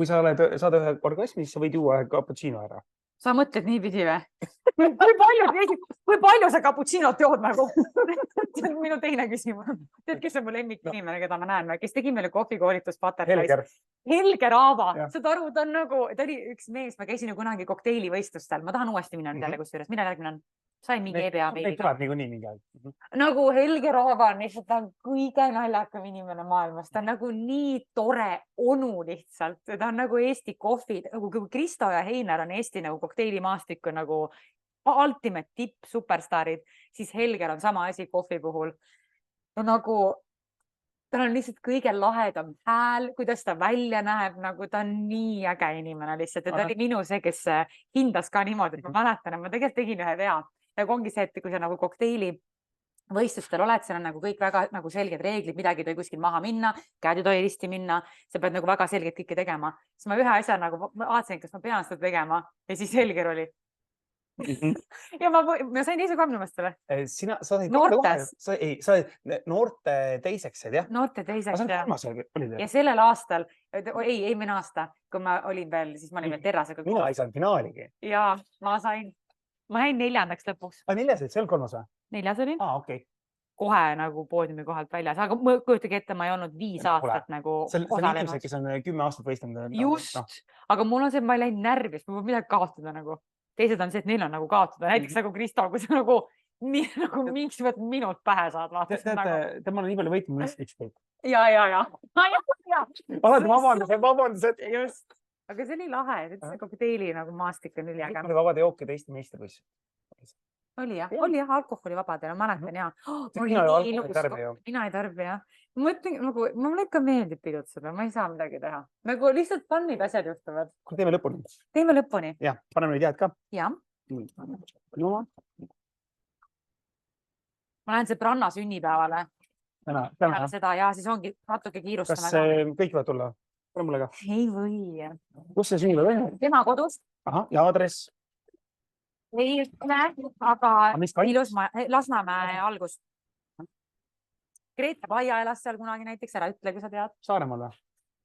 sa saad ühe orgasmi, siis sa võid juua ühe cappuccino ära. Sa mõtled niipidi või? Kui palju sa cappuccinot jood nagu? See on minu teine küsimus. Tead, kes on mu lemmik inimene, keda ma näen, kes tegi meile kohvikoolitus Butterflies? Helge Raava. Saad aru, ta oli üks mees, ma käisin kunagi kokteilivõistlustel. Ma tahan uuesti minna nüüd jälle kusjuures. Mida järgmine on? Sain mingi EBA meiga. Neid tuleb niikuinii mingi aeg. Helge Raava on lihtsalt kõige naljakam inimene maailmas. Ta on nii tore onu lihtsalt. Ta on Eesti kohvi. Kui Kristo ja Heinar on Eesti kokteilimaastiku ultimate tipp superstaarid, siis Helger on sama asi kohvi puhul. Tal on lihtsalt kõige lahedam hääl, kuidas ta välja näeb, ta on nii äge inimene lihtsalt. Ja ta oli minu see, kes hindas ka niimoodi, et ma mäletan, et ma tegelikult tegin ühe vea. Ja ongi see, et kui sa kokteili võistlustel oled, seal on kõik väga selged reeglid, midagi ei tohi kuskil maha minna, käed ei tohi risti minna, sa pead väga selgelt kõike tegema. Siis ma ühe asja vaatasin, kas ma pean seda tegema ja siis Helger oli. Ja ma sain teise kamnumast selle. Noortes. Sa olid noorte teiseks, jah? Noorte teiseks, jah. Ja sellel aastal, eelmine aasta, kui ma olin veel, siis ma olin veel terrasega. Mina ei saanud finaaligi. Ja ma jäin 4. lõpuks. 4. see oli 3. või? 4. olin. Okei. Kohe poodiumi kohalt väljas, aga ma kujutage ette, ma ei olnud 5 aastat osalenud. See, kes on 10 aastat võistlenud. Just, aga mul on see, ma ei läinud närvi, ma pean midagi kaotada. Teised on see, et neil on kaotada. Näiteks Kristo, kui sa mingi minut pähe saad. Tema on nii palju võitnud, mis ükskõik. Ja. Alati vabandused. Just. Aga see oli lahe, et see kokteili maastik on üliäge. Oli vabade jookide Eesti meistervõis. Oli jah, alkoholivabadel, ma mäletan jah. Mina ei tarbi jah. Ma mõtlen, mulle ikka meeldib pidutseda, ma ei saa midagi teha. Lihtsalt fannid asjad juhtuvad. Teeme lõpuni. Teeme lõpuni. Jah, paneme nüüd jääd ka. Jah. Ma lähen sõbranna sünnipäevale. Täna. Seda ja siis ongi natuke kiirustame. Kas kõik võivad tulla? Pane mulle ka. Ei või. Kus see sünnipäev on? Tema kodus. Ahah, ja aadress? ei ütle, aga ilus Lasnamäe algus. Grete Paia elas seal kunagi näiteks, ära ütle, kui sa tead. Saaremaal või?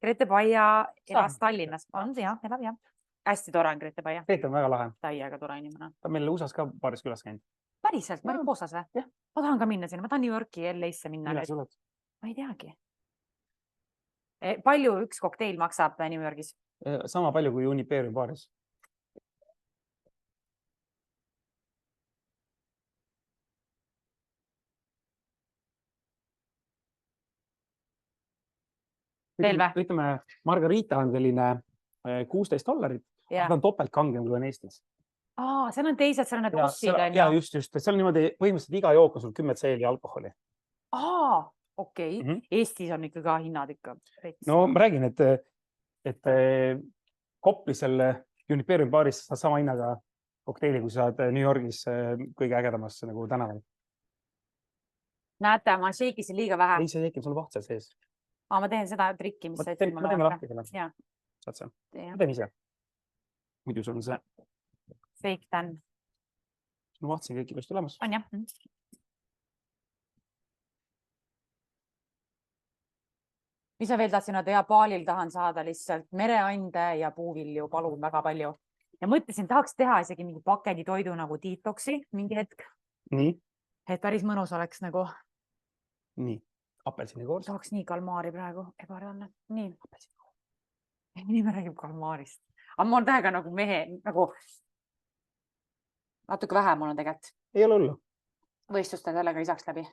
Grete Paia elas Tallinnas. On see jah, elab jah. Hästi tore on Grete Paia. Grete on väga lahe. Täiega tore inimene. Ta on meil USA-s ka paaris külas käinud. Päriselt, Mariposas või? Jah. Ma tahan ka minna sinna, ma tahan New Yorki LA-sse minna. Mille suled? Ma ei teagi. Palju üks kokteil maksab New Yorgis? Sama palju kui Unipeeriumi baaris. Ütleme, Margarita on selline $16. Ta on topelt kangem kui on Eestis. Seal on teised, seal on need ossid. Ja just. Seal on niimoodi põhimõtteliselt iga jook on sul 10 seeli alkoholi. Okei. Eestis on ikka ka hinnad ikka. No ma räägin, et Koplisel Unipeeriumi baaris saad sama hinnaga kokteili, kui saad New Yorgis kõige ägedamas nagu tänaval. Näete, ma šeikisin liiga vähe. Ei, see šeikim sul vaht seal sees. Ma teen seda trikki, mis ma teeme lahti selle. Saad sa? Ma teen ise. Muidu sul on see. Fake Dan. Ma vaatasin kõik ilusti olemas. On jah. Mis ma veel tahtsin öelda? Baalil tahan saada lihtsalt mereande ja puuvilju, palun väga palju. Ja mõtlesin, tahaks teha isegi mingi pakenditoidu nagu detoksi mingi hetk. Nii? Et päris mõnus oleks nagu. Nii. Apelsinikorv. Tahaks nii kalmaari praegu, ebareaalne. Nii. Nii me räägib kalmaarist. Aga ma olen tähega nagu mehe, nagu natuke vähe mul on tegelikult. Ei ole hullu. Võistlustel sellega lisaks läbi.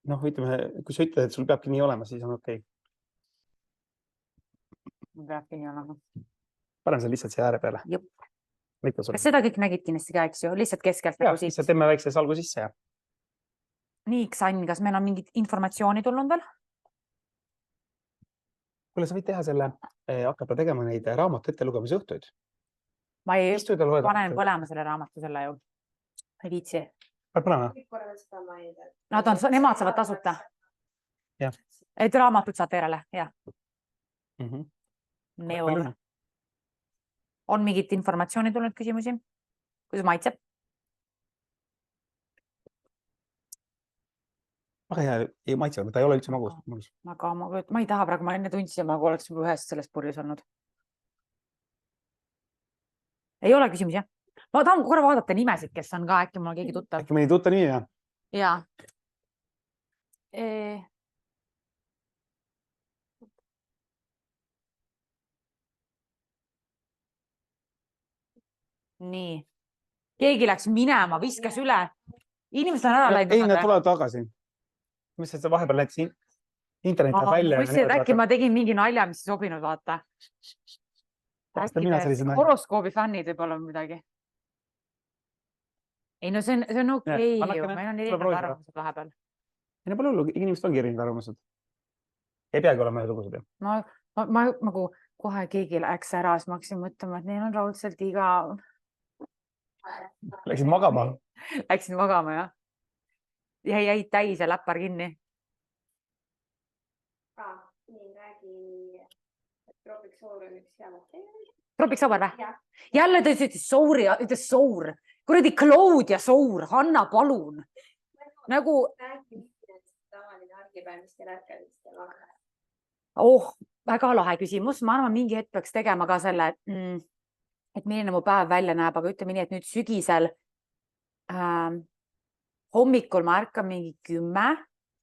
Noh, ütleme, kui sa ütled, et sul peabki nii olema, siis on okei. Peabki nii olema. Panen see lihtsalt siia ääre peale. Jop. Kas seda kõik nägid kindlasti ka, eks ju? Lihtsalt keskelt nagu siit. Lihtsalt teeme väikse salgu sisse ja. Nii, Xann, kas meil on mingit informatsiooni tulnud veel? Kuule, sa võid teha selle, hakata tegema neid raamatu ettelugemise õhtuid. Ma ei panen põlema selle raamatu selle ju. Ei viitsi. Põlema? Nemad saavad tasuta. Et raamatut saad veerele, jah. Neor. On mingit informatsiooni tulnud küsimusi? Kuidas maitseb? Aga hea, ei maitse, ta ei ole üldse magus. Aga ma ei taha praegu, ma enne tundsin, ma oleks ühest sellest purjus olnud. Ei ole küsimus, jah? Ma tahan korra vaadata nimesid, kes on ka, äkki mul on keegi tuttav. Äkki mõni tuttav nimi, jah? Jaa. Nii. Keegi läks minema, viskas üle. Inimesed on ära läinud. Ei, nad tulevad tagasi. Mis see vahepeal läks internet välja? Äkki ma tegin mingi nalja, mis ei sobinud, vaata. Horoskoobi fännid võib-olla midagi. Ei, no see on okei ju. Meil on erinevad arvamused vahepeal. Ei, pole hullu, inimesed ongi erinevad arvamused. Ei peagi olema ühesugused. Ma nagu kohe keegi läks ära, siis ma hakkasin mõtlema, et neil on raudselt iga... Läksid magama? Läksin magama, jah. Jäid täis ja läppar kinni. Nii räägi, et Tropic Sour on üks hea kokteil. Tropic Sour või? Jälle ta ütles Sour. Kuradi Claudia Sour, Hanna, palun. Nagu... Räägi tavaline argipäev, mis teil ärkadest ja lahe. Väga lahe küsimus. Ma arvan, mingi hetk peaks tegema ka selle, et milline mu päev välja näeb, aga ütleme nii, et nüüd sügisel hommikul ma ärkan mingi 10,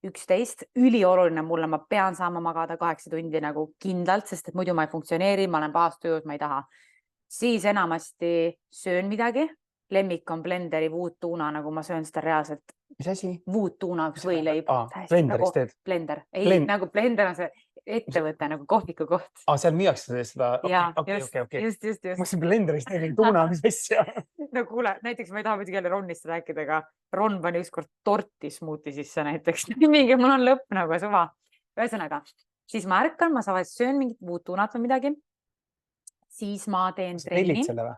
11, ülioluline mulle, ma pean saama magada 8 tundi nagu kindlalt, sest et muidu ma ei funktsioneeri, ma olen paastujus, ma ei taha. Siis enamasti söön midagi, lemmik on blenderi vuudtuuna, nagu ma söön seda reaalselt. Mis asi? Vuudtuuna, kus võileib. Blenderist teed? Blender. Ei, nagu blender on see ettevõte, nagu kohviku koht. Seal müüakse seda? Okei. Just. Ma siin blenderist tegin tuuna, mis asja. No kuule, näiteks ma ei taha muidugi jälle Ronist rääkida, aga Ron pani ükskord torti smuuti sisse näiteks. Mingi mul on lõpp nagu suva. Ühesõnaga, siis ma ärkan, ma söön mingit vuudtuunat või midagi. Siis ma teen trenni. Tellid selle või?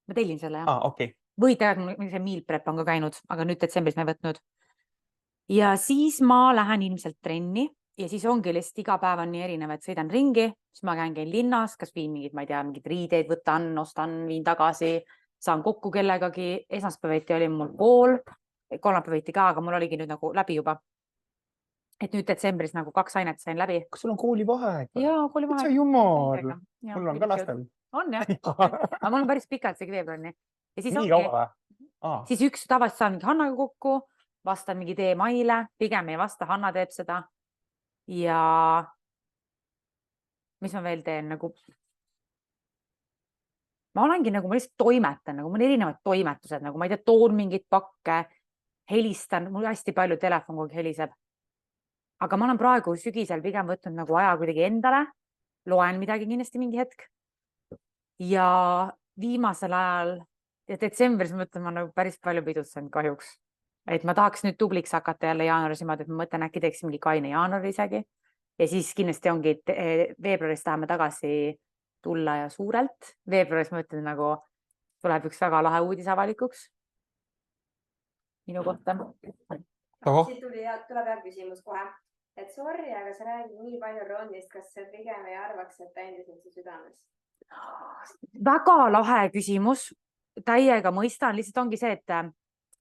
Ma tellin selle, jah. Okei. Või tegelikult see meal prep on ka käinud, aga nüüd detsembris ma ei võtnud. Ja siis ma lähen ilmselt trenni ja siis ongi lihtsalt iga päev on nii erinev, et sõidan ringi, siis ma käin linnas, kas viin mingid, ma ei tea, mingid riideid võtan, ostan, viin tagasi, saan kokku kellegagi, esmaspäeviti oli mul kool, kolmapäeviti ka, aga mul oligi nüüd nagu läbi juba. Et nüüd detsembris nagu 2 ainet sain läbi. Kas sul on koolivaheaeg? Jaa, koolivaheaeg. See jumal. Mul on ka lastel. On jah? Aga mul on päris pikalt see veebruarini. Nii kaua? Siis üks tavaliselt saan mingi Hannaga kokku, vastan mingi tee maile, pigem ei vasta, Hanna teeb seda. Ja mis ma veel teen? Ma olengi nagu, ma lihtsalt toimetan, nagu mul erinevad toimetused, nagu ma ei tea, toon mingit pakke, helistan, mul hästi palju telefon kogu heliseb. Aga ma olen praegu sügisel pigem võtnud nagu aja kuidagi endale, loen midagi kindlasti mingi hetk. Ja viimasel ajal ja detsembris mõtlen, ma nagu päris palju pidutsen kahjuks. Et ma tahaks nüüd tubliks hakata jälle jaanuaris niimoodi, et ma mõtlen äkki teeks mingi kaine jaanuari isegi. Ja siis kindlasti ongi, veebruaris tahame tagasi tulla ja suurelt. Veebruaris ma ütlen nagu, tuleb üks väga lahe uudis avalikuks. Minu kohta. Siit tuleb hea küsimus kohe. Et sorry, aga sa räägid nii palju Ronnist, kas sa pigem ei arvaks, et ta endiselt su südames? Väga lahe küsimus. Täiega mõistan. Lihtsalt ongi see, et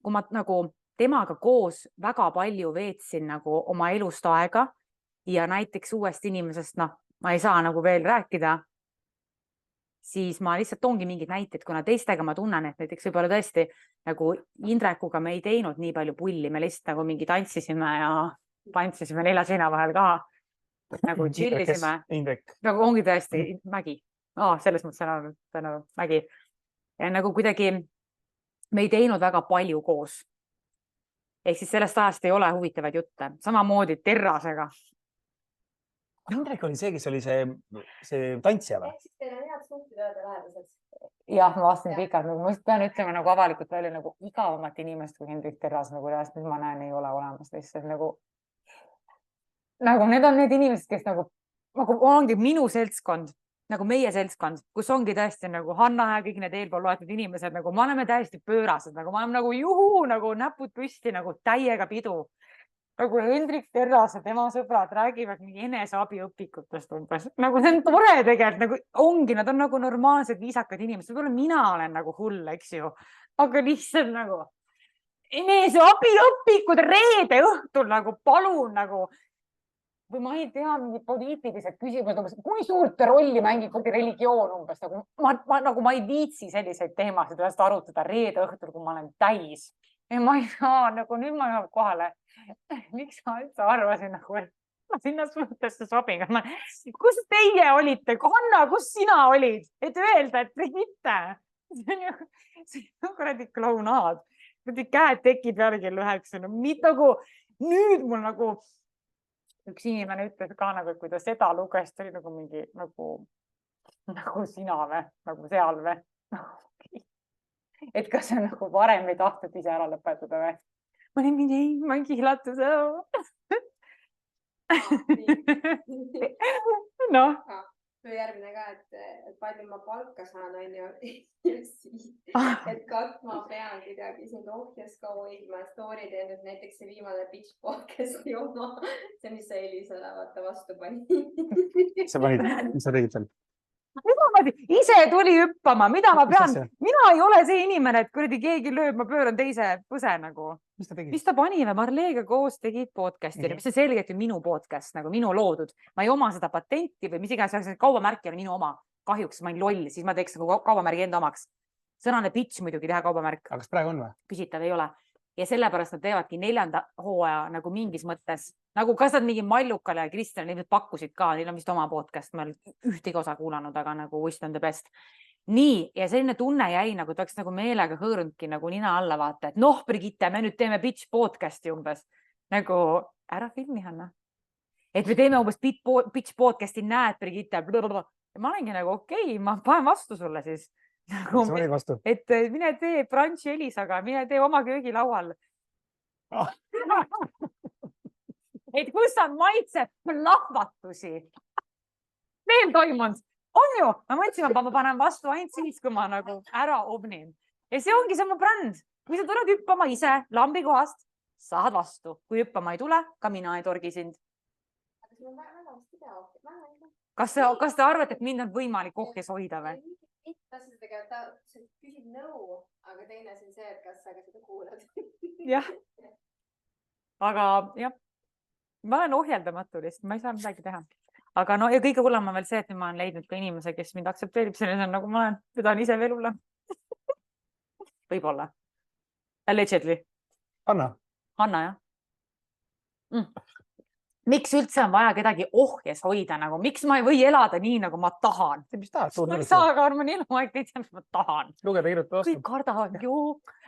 kui ma nagu temaga koos väga palju veetsin nagu oma elust aega ja näiteks uuest inimesest, ma ei saa nagu veel rääkida, siis ma lihtsalt toongi mingid näited, kuna teistega ma tunnen, et näiteks võib-olla tõesti nagu Indrekuga me ei teinud nii palju pulli, me lihtsalt nagu mingi tantsisime ja pantsisime 4 seina vahel ka, nagu chillisime. Nagu ongi tõesti Mägi. Selles mõttes on Mägi. Ja nagu kuidagi me ei teinud väga palju koos. Ehk siis sellest ajast ei ole huvitavaid jutte. Samamoodi Terrasega. Indrek oli see, kes oli see tantsija või? Ehk siis teil on head suhted öelda lähedased. Jah, ma vastasin pikalt. Ma pean ütlema nagu avalikult välja nagu igavamat inimest kui Hendrik Terras, nagu tähest, mis ma näen, ei ole olemas. Lihtsalt nagu need on need inimesed, kes nagu ongi minu seltskond, nagu meie seltskond, kus ongi tõesti nagu Hanna ja kõik need eelpool loetud inimesed, nagu me oleme täiesti pöörased, nagu me oleme nagu juhu, nagu näpud püsti, nagu täiega pidu. Nagu Hendrik Terras ja tema sõbrad räägivad mingi eneseabiõpikutest umbes. Nagu see on tore tegelikult, nagu ongi, nad on nagu normaalsed, viisakad inimesed. Võib-olla mina olen nagu hull, eks ju. Aga lihtsalt nagu eneseabiõpikud reede õhtul nagu palun nagu või ma ei tea, mingi poliitilised küsimused, kui suurt rolli mängib religioon umbes. Ma ei viitsi selliseid teemasid ühest arutada reede õhtul, kui ma olen täis. Ja ma ei saa, nagu nüüd ma jõuab kohale. Miks ma üldse arvasin, et ma sinna suhtesse sobin. Kus teie olite? Hanna, kus sina olid? Et öelda, et Brigitte. See on kuradi klounaad. Käed tekib peale kell 9. Nüüd mul nagu üks inimene ütles ka, et kui ta seda luges, oli nagu mingi nagu sina või, nagu seal või. Et kas see nagu varem ei tahtnud ise ära lõpetada või? Ma olin mingi, ei, ma ei kihlatu seda. Noh. Järgmine ka, et palju ma palka saan, on ju, et katma pean kuidagi siin ohjas ka hoidma, story teinud näiteks see viimane Pitch podcasti oma, see, mis sa Elisele vaata vastu pani. Sa panid, mis sa tegid seal? Ise tuli hüppama, mida ma pean, mina ei ole see inimene, et kuradi keegi lööb, ma pööran teise põse nagu. Mis ta tegi? Mis ta pani või Marleega koos tegid podcasti, mis on selgelt ju minu podcast, nagu minu loodud. Ma ei oma seda patenti või mis iganes, kaubamärki on minu oma. Kahjuks ma olin loll, siis ma teeks nagu kaubamärgi enda omaks. Sõnane pitch muidugi teha kaubamärk. Aga kas praegu on või? Küsitav ei ole. Ja sellepärast nad teevadki 4. hooaja nagu mingis mõttes, nagu kas nad mingi Mallukale ja Kristjan, neid pakkusid ka, neil on vist oma podcast, ma olen ühtegi osa kuulanud, aga nagu Wish on the best. Nii, ja selline tunne jäi, nagu ta oleks nagu meelega hõõrundki nagu nina alla vaata, et noh, Brigitte, me nüüd teeme Pitch podcasti umbes. Nagu ära filmi, Hanna. Et me teeme umbes Pitch podcasti, näed, Brigitte. Ja ma olengi nagu okei, ma panen vastu sulle siis. Et mine tee brunchi Elisaga, mine tee oma köögilaual. Et kus on maitse plahvatusi? Veel toimunud. On ju, ma mõtlesin, ma panen vastu ainult siis, kui ma nagu ära obnin. Ja see ongi see mu bränd. Kui sa tuled hüppama ise lambi kohast, saad vastu. Kui hüppama ei tule, ka mina ei torgi sind. Kas te arvate, et mind on võimalik ohjes hoida või? ta küsib nõu, aga teine on see, et kas sa ka seda kuulad. Jah. Aga jah, ma olen ohjeldamatu lihtsalt, ma ei saa midagi teha. Aga no ja kõige hullem on veel see, et ma olen leidnud ka inimese, kes mind aktsepteerib sellisena, nagu ma olen. Teda on ise veel hullem. Võib-olla. Allegedly. Hanna, jah. Miks üldse on vaja kedagi ohjes hoida? Nagu, miks ma ei või elada nii, nagu ma tahan? mis tahad? Ma ei saa, aga ma nii aeg ei tea, mis ma tahan. Lugeda kirjutada vastu. Kõik kardavad,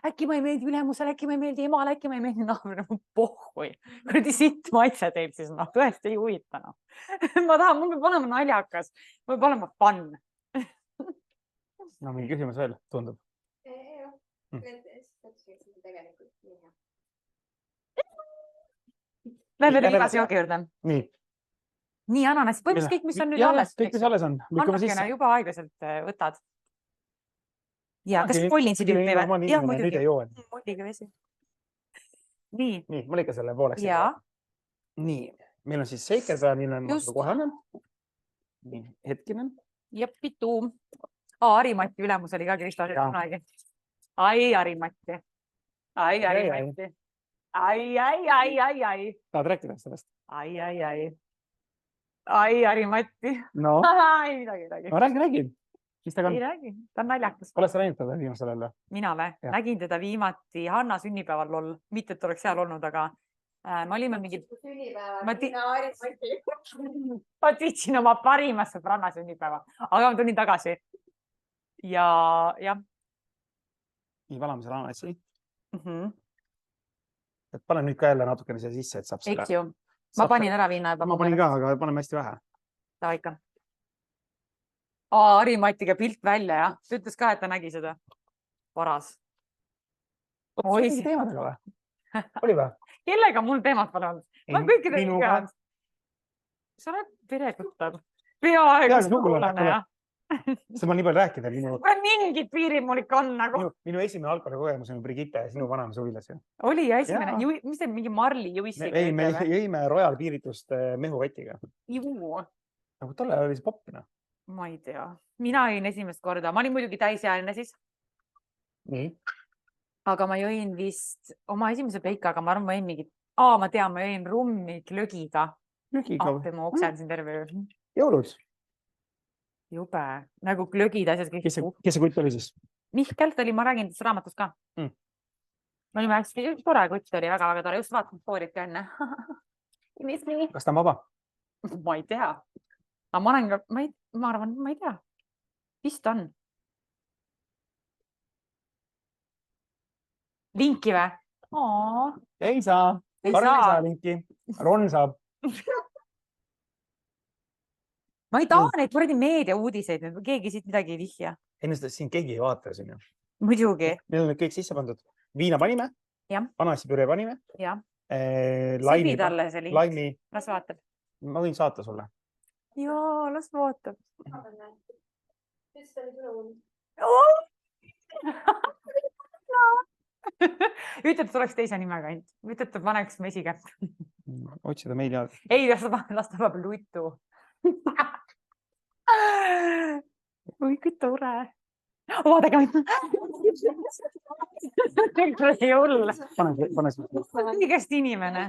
äkki ma ei meeldi ülemusele, äkki ma ei meeldi emale, äkki ma ei meeldi naabrile. Pohhui. Kuradi sitt maitse teil siis, tõesti ei huvita. Ma tahan, mul peab olema naljakas. Mul peab olema fun. No, mingi küsimus veel, tundub. Tegelikult nii hea. Lähme viimase joogi juurde. Nii, ananas. Põhimõtteliselt kõik, mis on nüüd alles. Kõik, mis alles on. Annakene juba aeglaselt võtad. Ja, kas spoilin siin tüüpi või? Jah, muidugi vesi. Nii. Nii, ma lõikan selle pooleks. Nii, meil on siis seikeda, millel on kohe annan. Nii, hetkinen. Jepitu. Harimati ülemus oli ka Kristo kunagi. Ai, Harimati. Ai, Harimati. Ai. Tahad rääkida sellest? Ai, Harimati. No. Ei midagi. No räägi. Mis ta on? Ei räägi, ta on naljakas. Oled sa näinud teda viimasel ajal? Mina või? Nägin teda viimati Hanna sünnipäeval lol. Mitte, et oleks seal olnud, aga me olime mingi... Ma tiitsin oma parimas sõbranna sünnipäeva, aga ma tulin tagasi. Ja jah. Nii, valame selle ananassi. Et pane nüüd ka jälle natukene siia sisse, et saab selle... Eks ju. Ma panin ära viina juba. Ma panin ka, aga paneme hästi vähe. Ta ikka. Harimatiga pilt välja, jah. Ta ütles ka, et ta nägi seda. Paras. Oli see teemadega või? Oli või? Kellega mul teemad pole olnud? Ma kõikide tead. Sa oled peretuttav. Peaaegu suulane, jah. See ma nii palju rääkida. Mingid piirid mul ikka on nagu. Minu esimene alkoholikogemus on Brigitte ja sinu vanamas huvilas. Oli ja esimene. Mis see mingi Marli juissiga? Ei, me jõime Royal piiritust mehuvatiga. Juu. Nagu tolle oli see poppina. Ma ei tea. Mina jõin esimest korda. Ma olin muidugi täisjääline siis. Nii. Aga ma jõin vist oma esimese peikaga. Ma arvan, ma jõin mingit... ma tean, ma jõin rummi klögiga. Appi ma oksendasin terve öö. Jõulud. Jube. Nagu klögid asjad. Kes see kutt oli siis? Mihkel, ta oli, ma räägin tast raamatust ka. Ma olin hästi tore kutt, oli väga-väga tore. Just vaatan foorit ka enne. Kas ta on vaba? Ma ei tea. Aga ma olen ka, ma arvan, ma ei tea. Vist on. Linki või? Ei saa. Karl ei saa linki. Ron saab. Ma ei taha neid kuradi meedia uudiseid, keegi siit midagi ei vihja. Ennast siin keegi ei vaata siin. Muidugi. Meil on kõik sisse pandud. Viina panime, ananassipüree panime. Sibi talle see link. Las vaatab. Ma võin saata sulle. Jaa, las vaatab. Ütleb, et oleks teise nimega ainult. Ütleb, et paneks mesikätt. Otsida meili all. Ei, las ta peab lutu. Oi, kui tore. Vaadake mind. Ei hull. Õigest inimene.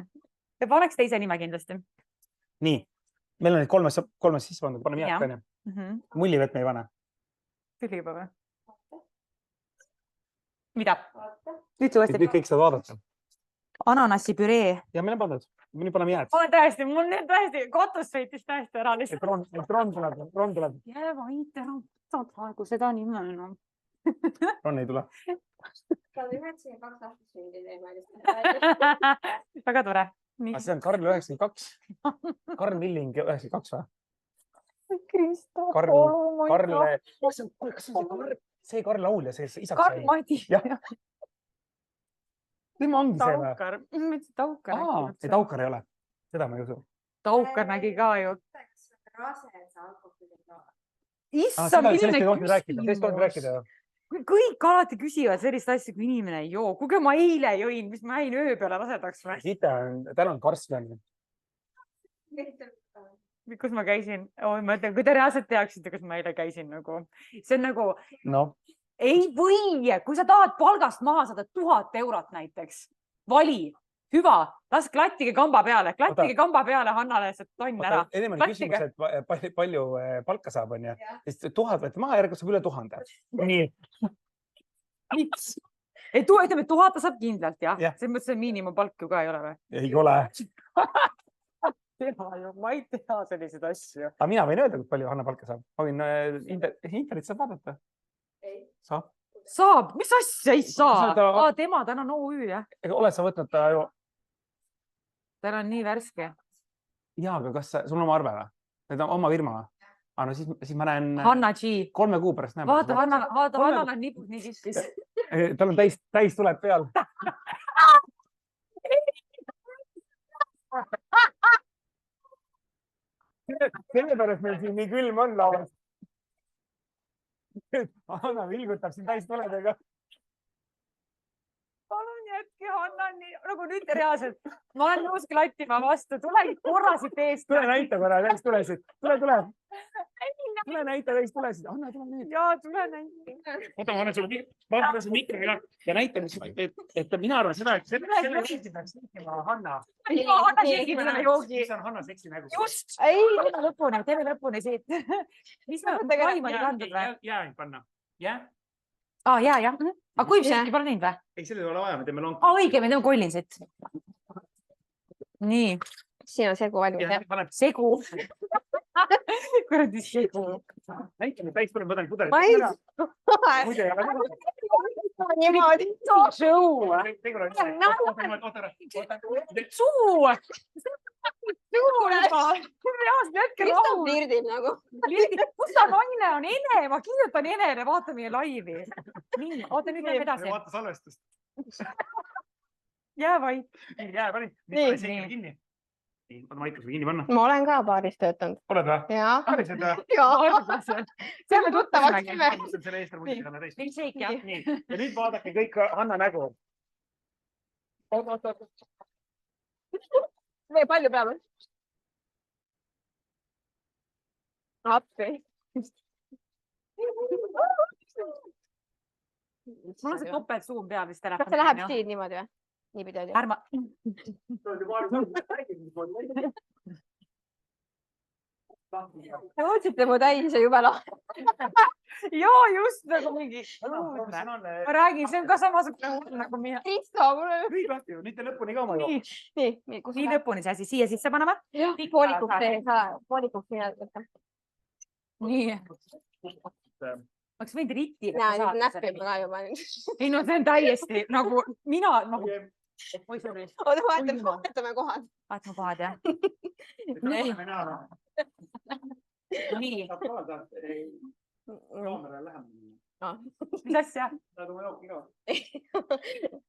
Ja paneks teise nime kindlasti. Nii. Meil on neid kolmes sisse pandud. Paneme jääk enne. Mullivett me ei pane. Tüli juba või? Mida? Nüüd kõik saad vaadata. Ananassipüree. Ja meil on pandud. Nüüd paneme jääd. Mul nüüd tõesti, kotus sõitis täiesti ära. Ron tuleb. Jää vaid ära. Saad aegu seda nime enam. Ron ei tule. Ta on 92 aastast sündida. Väga tore. See on Karl 92. Karl Milling 92 või? Kristo. Karl. Kas see Karl Laul ja see isaks sai? Karl Madi. Tema ongi see või? Taukar. Taukar. Ei, Taukar ei ole. Seda ma ei usu. Taukar nägi ka ju. Issa, milline küsimus. Kõik alati küsivad sellist asja, kui inimene ei joo. Kuge ma eile jõin, mis ma jäin öö peale rasedaks või? Täna on Karsten. kus ma käisin, ma ütlen, kui te reaalselt teaksite, kus ma eile käisin nagu, see on nagu ei või, kui sa tahad palgast maha saada 1000 eurot näiteks, vali, hüva, las klattige kamba peale Hannale see tonn ära. Ennem oli küsimus, et palju palka saab, on ju. Siis 1000 võeti maha, järgmine saab üle 1000. Nii. Miks? Ütleme, 1000 ta saab kindlalt, jah. See mõttes miinimumpalk ju ka ei ole või? Ei ole. Ma ei tea selliseid asju. Aga mina võin öelda, kui palju Hanna palka saab. Ma võin internet saab vaadata. Saab. Saab? Mis asja ei saa? Tema, ta on OÜ, jah. Oled sa võtnud ta ju? Ta on nii värske. Jaa, aga kas sul on oma arve või? Need on oma firma või? No siis ma näen... Hanna G. 3 kuu pärast näeme. Vaata, Hannal on nipud nii kistis. Tal on täis tuleb peal. Sellepärast meil siin nii külm on lauas. Hanna vilgutab siin täis tuledega. Palun jätke Hanna nii, nagu nüüd reaalselt. Ma olen nõus klattima vastu. Tule korra siit eest. Tule näita korra täis tulesid. Tule. Tule näita täis tulesid. Hanna, tule nüüd. Jaa, tule näita. Oota, ma annan sulle mikri ja näitan, et mina arvan seda, et selle Eesti peaks näitama Hanna. Hanna sekib selle joogi. Mis on Hanna seksi nägu? Just. Ei, teeme lõpuni siit. Mis me kaimani kandud või? Jää ainult panna. Jää? Jää. Aga kui sekki pole näinud või? Ei, selle ei ole vaja, me teeme lonki. Õige, me teeme kollinsit. Nii. Siin on segu valmis. Segu. Kuradi segu. Näitame täis tuleb võtan pudelit. Ma ei. Muide, aga niimoodi. Suu. Suu. Mis ta flirdib nagu? Kus ta naine on? Ene, ma kirjutan Enele, vaata meie laivi. Nii, oota nüüd läheb edasi. Vaata salvestust. Jää vaid. Jää vaid. Nii, kinni. Ma aitas või kinni panna. Ma olen ka baaris töötanud. Oled või? Jaa. Päriselt või? Jaa. See me tuttavaks nime. Selle eest on muidugi täis. Milkshake, jah. Ja nüüd vaadake kõik Hanna nägu. Oot. Veel palju peale. Appi. Mul on see topelt suum peal vist telefon. Kas see läheb siin niimoodi või? Nii pidi oli. Ärma. Te ootsite mu täis ja jube lahe. Jaa, just nagu mingi. Ma räägin, see on ka samasugune nagu mina. Kristo, mul on. Kõik lahti ju, nüüd te lõpuni ka oma ju. Nii lõpuni see asi, siia sisse panema. Poolikuks mina võtta. Nii. Oleks võinud ritti. Näppima ka juba. Ei no see on täiesti nagu mina. Oota, vahetame kohad. Vahetame kohad, jah. Nii. Mis asja?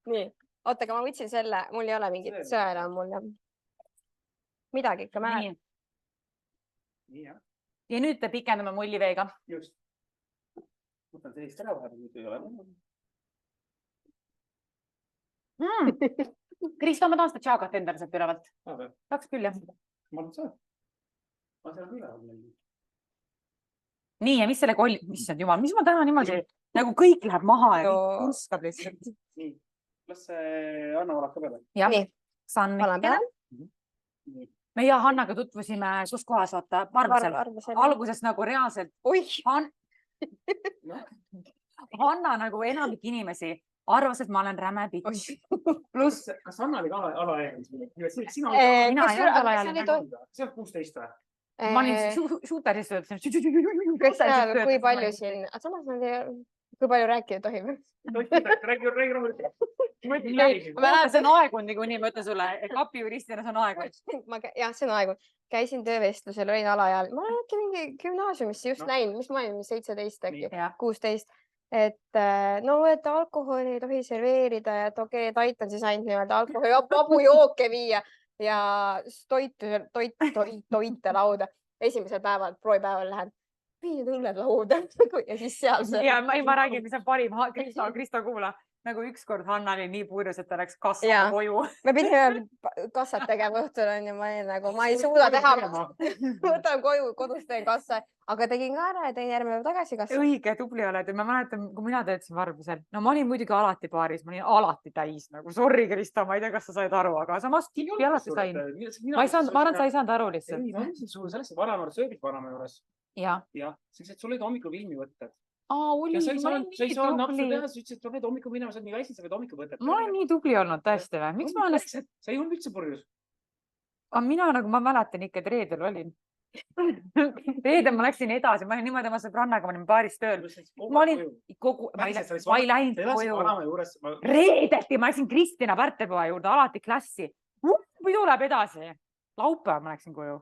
Nii. Oota, aga ma võtsin selle, mul ei ole mingit sõela, mul midagi ikka määr. Ja nüüd pikendame mulliveega. Just. Võtan sellist ära vahepeal, nüüd ei ole. Kristo, ma tahan seda tšaagat endale sealt ülevalt. Tahaks küll, jah. Ma olen saanud. Ma seal üleval. Nii, ja mis selle mis on jumal, mis ma täna niimoodi, nagu kõik läheb maha ja kõik kurskab lihtsalt. Nii, las Anna valab ka peale. Jah, saan mitte. Me ja Hannaga tutvusime, kus kohas vaata, Varvusel. Alguses nagu reaalselt. Hanna nagu enamik inimesi arvas, et ma olen räme bitch. Pluss. Kas Hanna oli ka alaealis? Mina ei olnud alaealis. See on 16 või? Ma olin shooteris töötasin. Kui palju siin, samas kui palju rääkida tohib? Räägi rahulikult. See on aegundi, kuni ma ütlen sulle, kapijuristina see on aegund. Jah, see on aegund. Käisin töövestlusel, olin alaeal. Ma olen äkki mingi gümnaasiumisse just näinud, mis ma olin 17 äkki, 16. Et alkoholi ei tohi serveerida ja et okei, aitan siis ainult niimoodi alkoholi vabu jooke viia ja toite lauda. Esimesel päeval, proovipäeval lähen, viid õlled lauda ja siis seal see. Ja ma räägin, mis on parim. Kristo kuula. nagu ükskord Hanna oli nii purjus, et ta läks kassama koju. Me pidime kassat tegema õhtul on ja ma olin nagu, ma ei suuda teha. Võtan koju, kodus teen kassa, aga tegin ka ära ja tein järgmine päev tagasi kassa. Õige, tubli oled. Ma mäletan, kui mina töötasin Varbusel. No ma olin muidugi alati baaris, ma olin alati täis nagu. Sorry, Krista, ma ei tea, kas sa said aru, aga samas tippi alati sain. Ma arvan, sa ei saanud aru lihtsalt. Ei, ma mõtlesin sulle sellesse vanamäe sööbid vanamäe juures. Ja, selleks, et sul olid hommikul filmi võtted. Oli, sa ei ma olen saa nii napsu tubli. teha, sa ütlesid, et sa pead hommikul minema, sa oled nii väisin, sa pead hommikul võtted. Ma olen nii tubli olnud tõesti või? Miks ma olen... Sa ei olnud üldse purjus. Mina nagu, ma mäletan ikka, et reedel olin. Reedel ma läksin edasi, ma olin niimoodi oma sõbrannaga, ma olin baaris tööl. Ma olin kogu, ma ei läinud koju. Reedeti, ma läksin Kristina Pärtepõe juurde, alati klassi. Pidu läheb edasi. Laupäev ma läksin koju.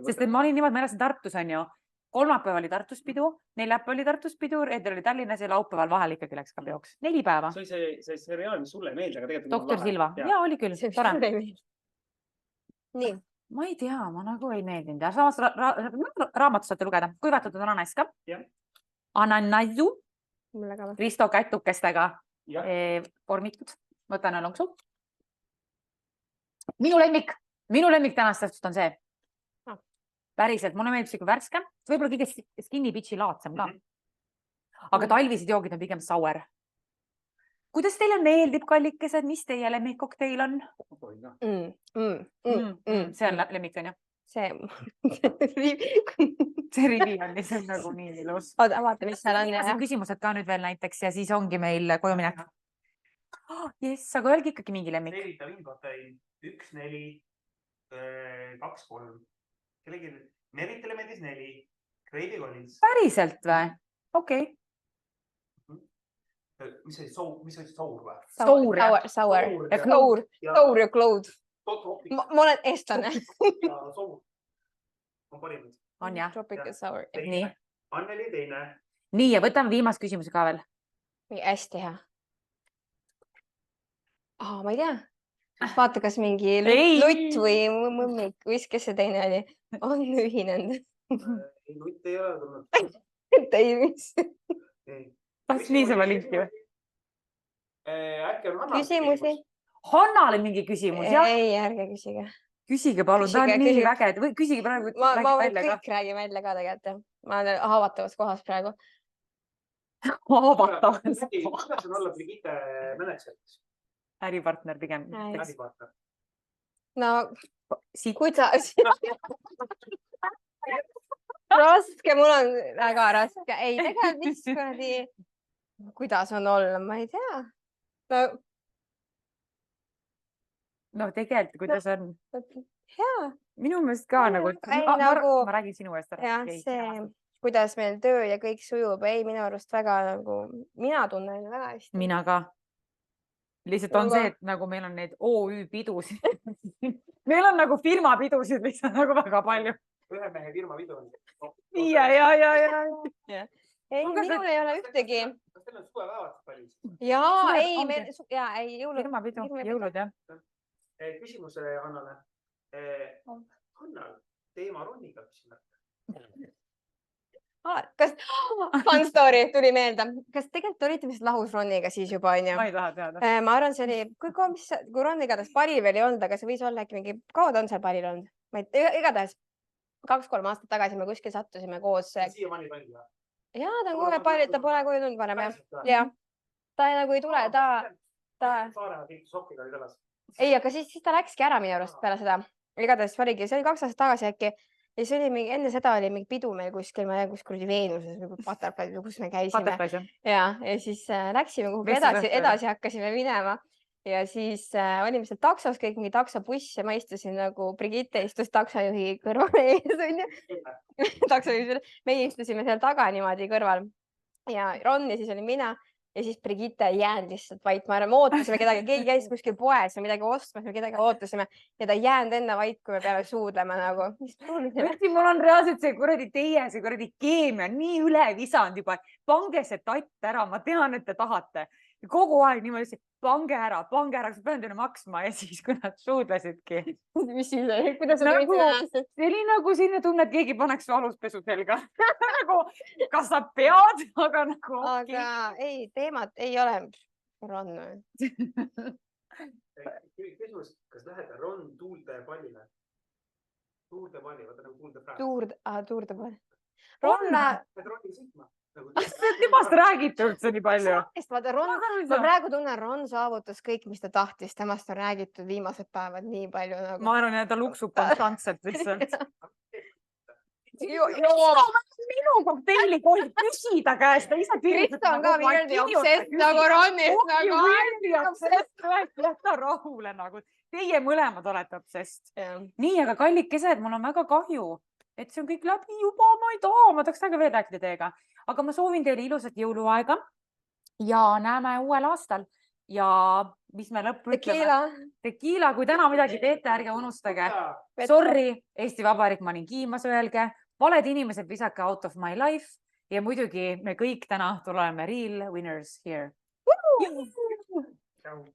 Sest ma olin niimoodi, ma elasin Tartus, on ju. Kolmapäev oli Tartus pidu, neljapäev oli Tartus pidu, reedel oli Tallinnas ja laupäeval vahel ikkagi läks ka peoks. 4 päeva. See oli see seriaal, mis sulle ei meeldi, aga tegelikult... Doktor Silva. Ja, oli küll. Tore. Nii. Ma ei tea, ma nagu ei meeldinud. Ja samas raamatut saate lugeda. Kuivatatud ananas ka. Ananasu. Risto kätukestega vormitud. Võtan lonksu. Minu lemmik tänast õhtust on see. Päriselt, mulle meeldib siuke värske. Võib-olla kõige skinny bitchi laadsem ka. Aga talvised joogid on pigem sour. Kuidas teile meeldib, kallikesed? Mis teie lemmikkokteil on? See on lemmik, on ju? See rivi on lihtsalt nagu nii ilus. Vaata, mis seal on. Küsimused ka nüüd veel näiteks ja siis ongi meil koju minek. Jess, aga öelge ikkagi mingi lemmik. Tervita Vinkoteil 1, 4, 2, 3. Meritile meeldis 4. Kreidi Collins. Päriselt või? Okei. Mis oli sour või? Sour ja cloud. Ma olen eestlane. On parimad. On jah. Tropical sour. Nii. Anneli teine. Nii ja võtame viimast küsimuse ka veel. Hästi hea. Ma ei tea. Vaata, kas mingi lutt või mõmmik, kes see teine oli, on ühinenud. Lutt ei ole tulnud. Ei, mis? Tahaks niisama linki või? Äkki on Hanna küsimusi? Hannale mingi küsimus, jah? Ei, ärge küsige. Küsige palun, ta on nii väge. Küsige praegu. Ma kõik räägin välja ka tegelikult. Ma olen haavatavas kohas praegu. Haavatavas kohas. Kuidas on olla Brigitte mänedžeriks? Äripartner pigem. Äripartner. No, kuidas? Raske, mul on väga raske. Ei, tegelikult mis kuradi, kuidas on olla, ma ei tea. No tegelikult, kuidas on? Hea. Minu meelest ka nagu, ma räägin sinu eest ära. Jah, see, kuidas meil töö ja kõik sujub. Ei, minu arust väga nagu, mina tunnen väga hästi. Mina ka. Lihtsalt on see, et nagu meil on neid OÜ pidusid. Meil on nagu firma pidusid lihtsalt nagu väga palju. Ühe mehe firma pidu on. Ja. Ei, minul ei ole ühtegi. Kas teil on suvepäevad palju? Ei, jõulud. Firma pidu, jõulud, jah. Küsimus Hannale. Hannal, teema Ronniga küsimärk. Kas fun story tuli meelde, kas tegelikult olite vist lahus Ronniga siis juba on ju? Ma ei taha teada. Ma arvan, see oli, kui Ron igatahes paril veel ei olnud, aga see võis olla äkki mingi, kaua ta on seal paril olnud? Igatahes 2-3 aastat tagasi me kuskil sattusime koos. Siia mani pandi või? Jaa, ta on kohe paril, ta pole koju tulnud varem. Ja ta nagu ei tule, ta... Saarema kõik sokkiga oli talas. Ei, aga siis ta läkski ära minu arust peale seda. Igatahes oligi, see oli 2 aastat tagasi äkki. Ja see oli mingi, enne seda oli mingi pidu meil kuskil, ma ei tea, kuskil oli Veenuses või Butterflies või kus me käisime. Ja siis läksime kuhugi edasi hakkasime minema. Ja siis olime seal taksos, kõik mingi taksobuss ja ma istusin nagu Brigitte istus taksojuhi kõrval ees. Meie istusime seal taga niimoodi kõrval. Ja Ron ja siis oli mina. Ja siis Brigitte ei jäänud lihtsalt vait. Ma arvan, me ootasime kedagi, keegi käis kuskil poes ja midagi ostmas, me kedagi ootasime ja ta ei jäänud enne vait, kui me peame suudlema nagu. Mul on reaalselt see kuradi keemia nii üle visanud juba. Pange see tatt ära, ma tean, et te tahate. kogu aeg niimoodi, pange ära, sa pead endale maksma ja siis, kui nad suudlesidki. Mis siis oli? Kuidas sa tundsid ennast? See oli nagu sinna tunne, et keegi paneks su aluspesu selga. Nagu, kas sa pead, aga nagu. Aga ei, teemat ei ole. Ron või? Küsimus, kas lähed Ron tuulde pallile? Tuurde palli, vaata nagu tuurde praegu. Tuurde palli. Ron temast räägiti üldse nii palju. Ma praegu tunnen, Ron saavutas kõik, mis ta tahtis. Temast on räägitud viimased päevad nii palju. Ma arvan, et ta luksub konstantselt lihtsalt. Minu kokteili kohe küsida käest. Krista on ka weirdly obsessed nagu Ronist. Weirdly obsessed. Jäta rahule nagu. Teie mõlemad olete obsessed. Nii, aga kallikesed, mul on väga kahju. Et see on kõik läbi juba, ma ei taha, ma tahaks väga veel rääkida teiega. Aga ma soovin teile ilusat jõuluaega ja näeme uuel aastal. Ja mis me lõppu ütleme? Tequila, kui täna midagi teete, ärge unustage. Sorry, Eesti Vabariik, ma olin kiimas, öelge. Valed inimesed visake out of my life. Ja muidugi me kõik täna tuleme real winners here. Ciao.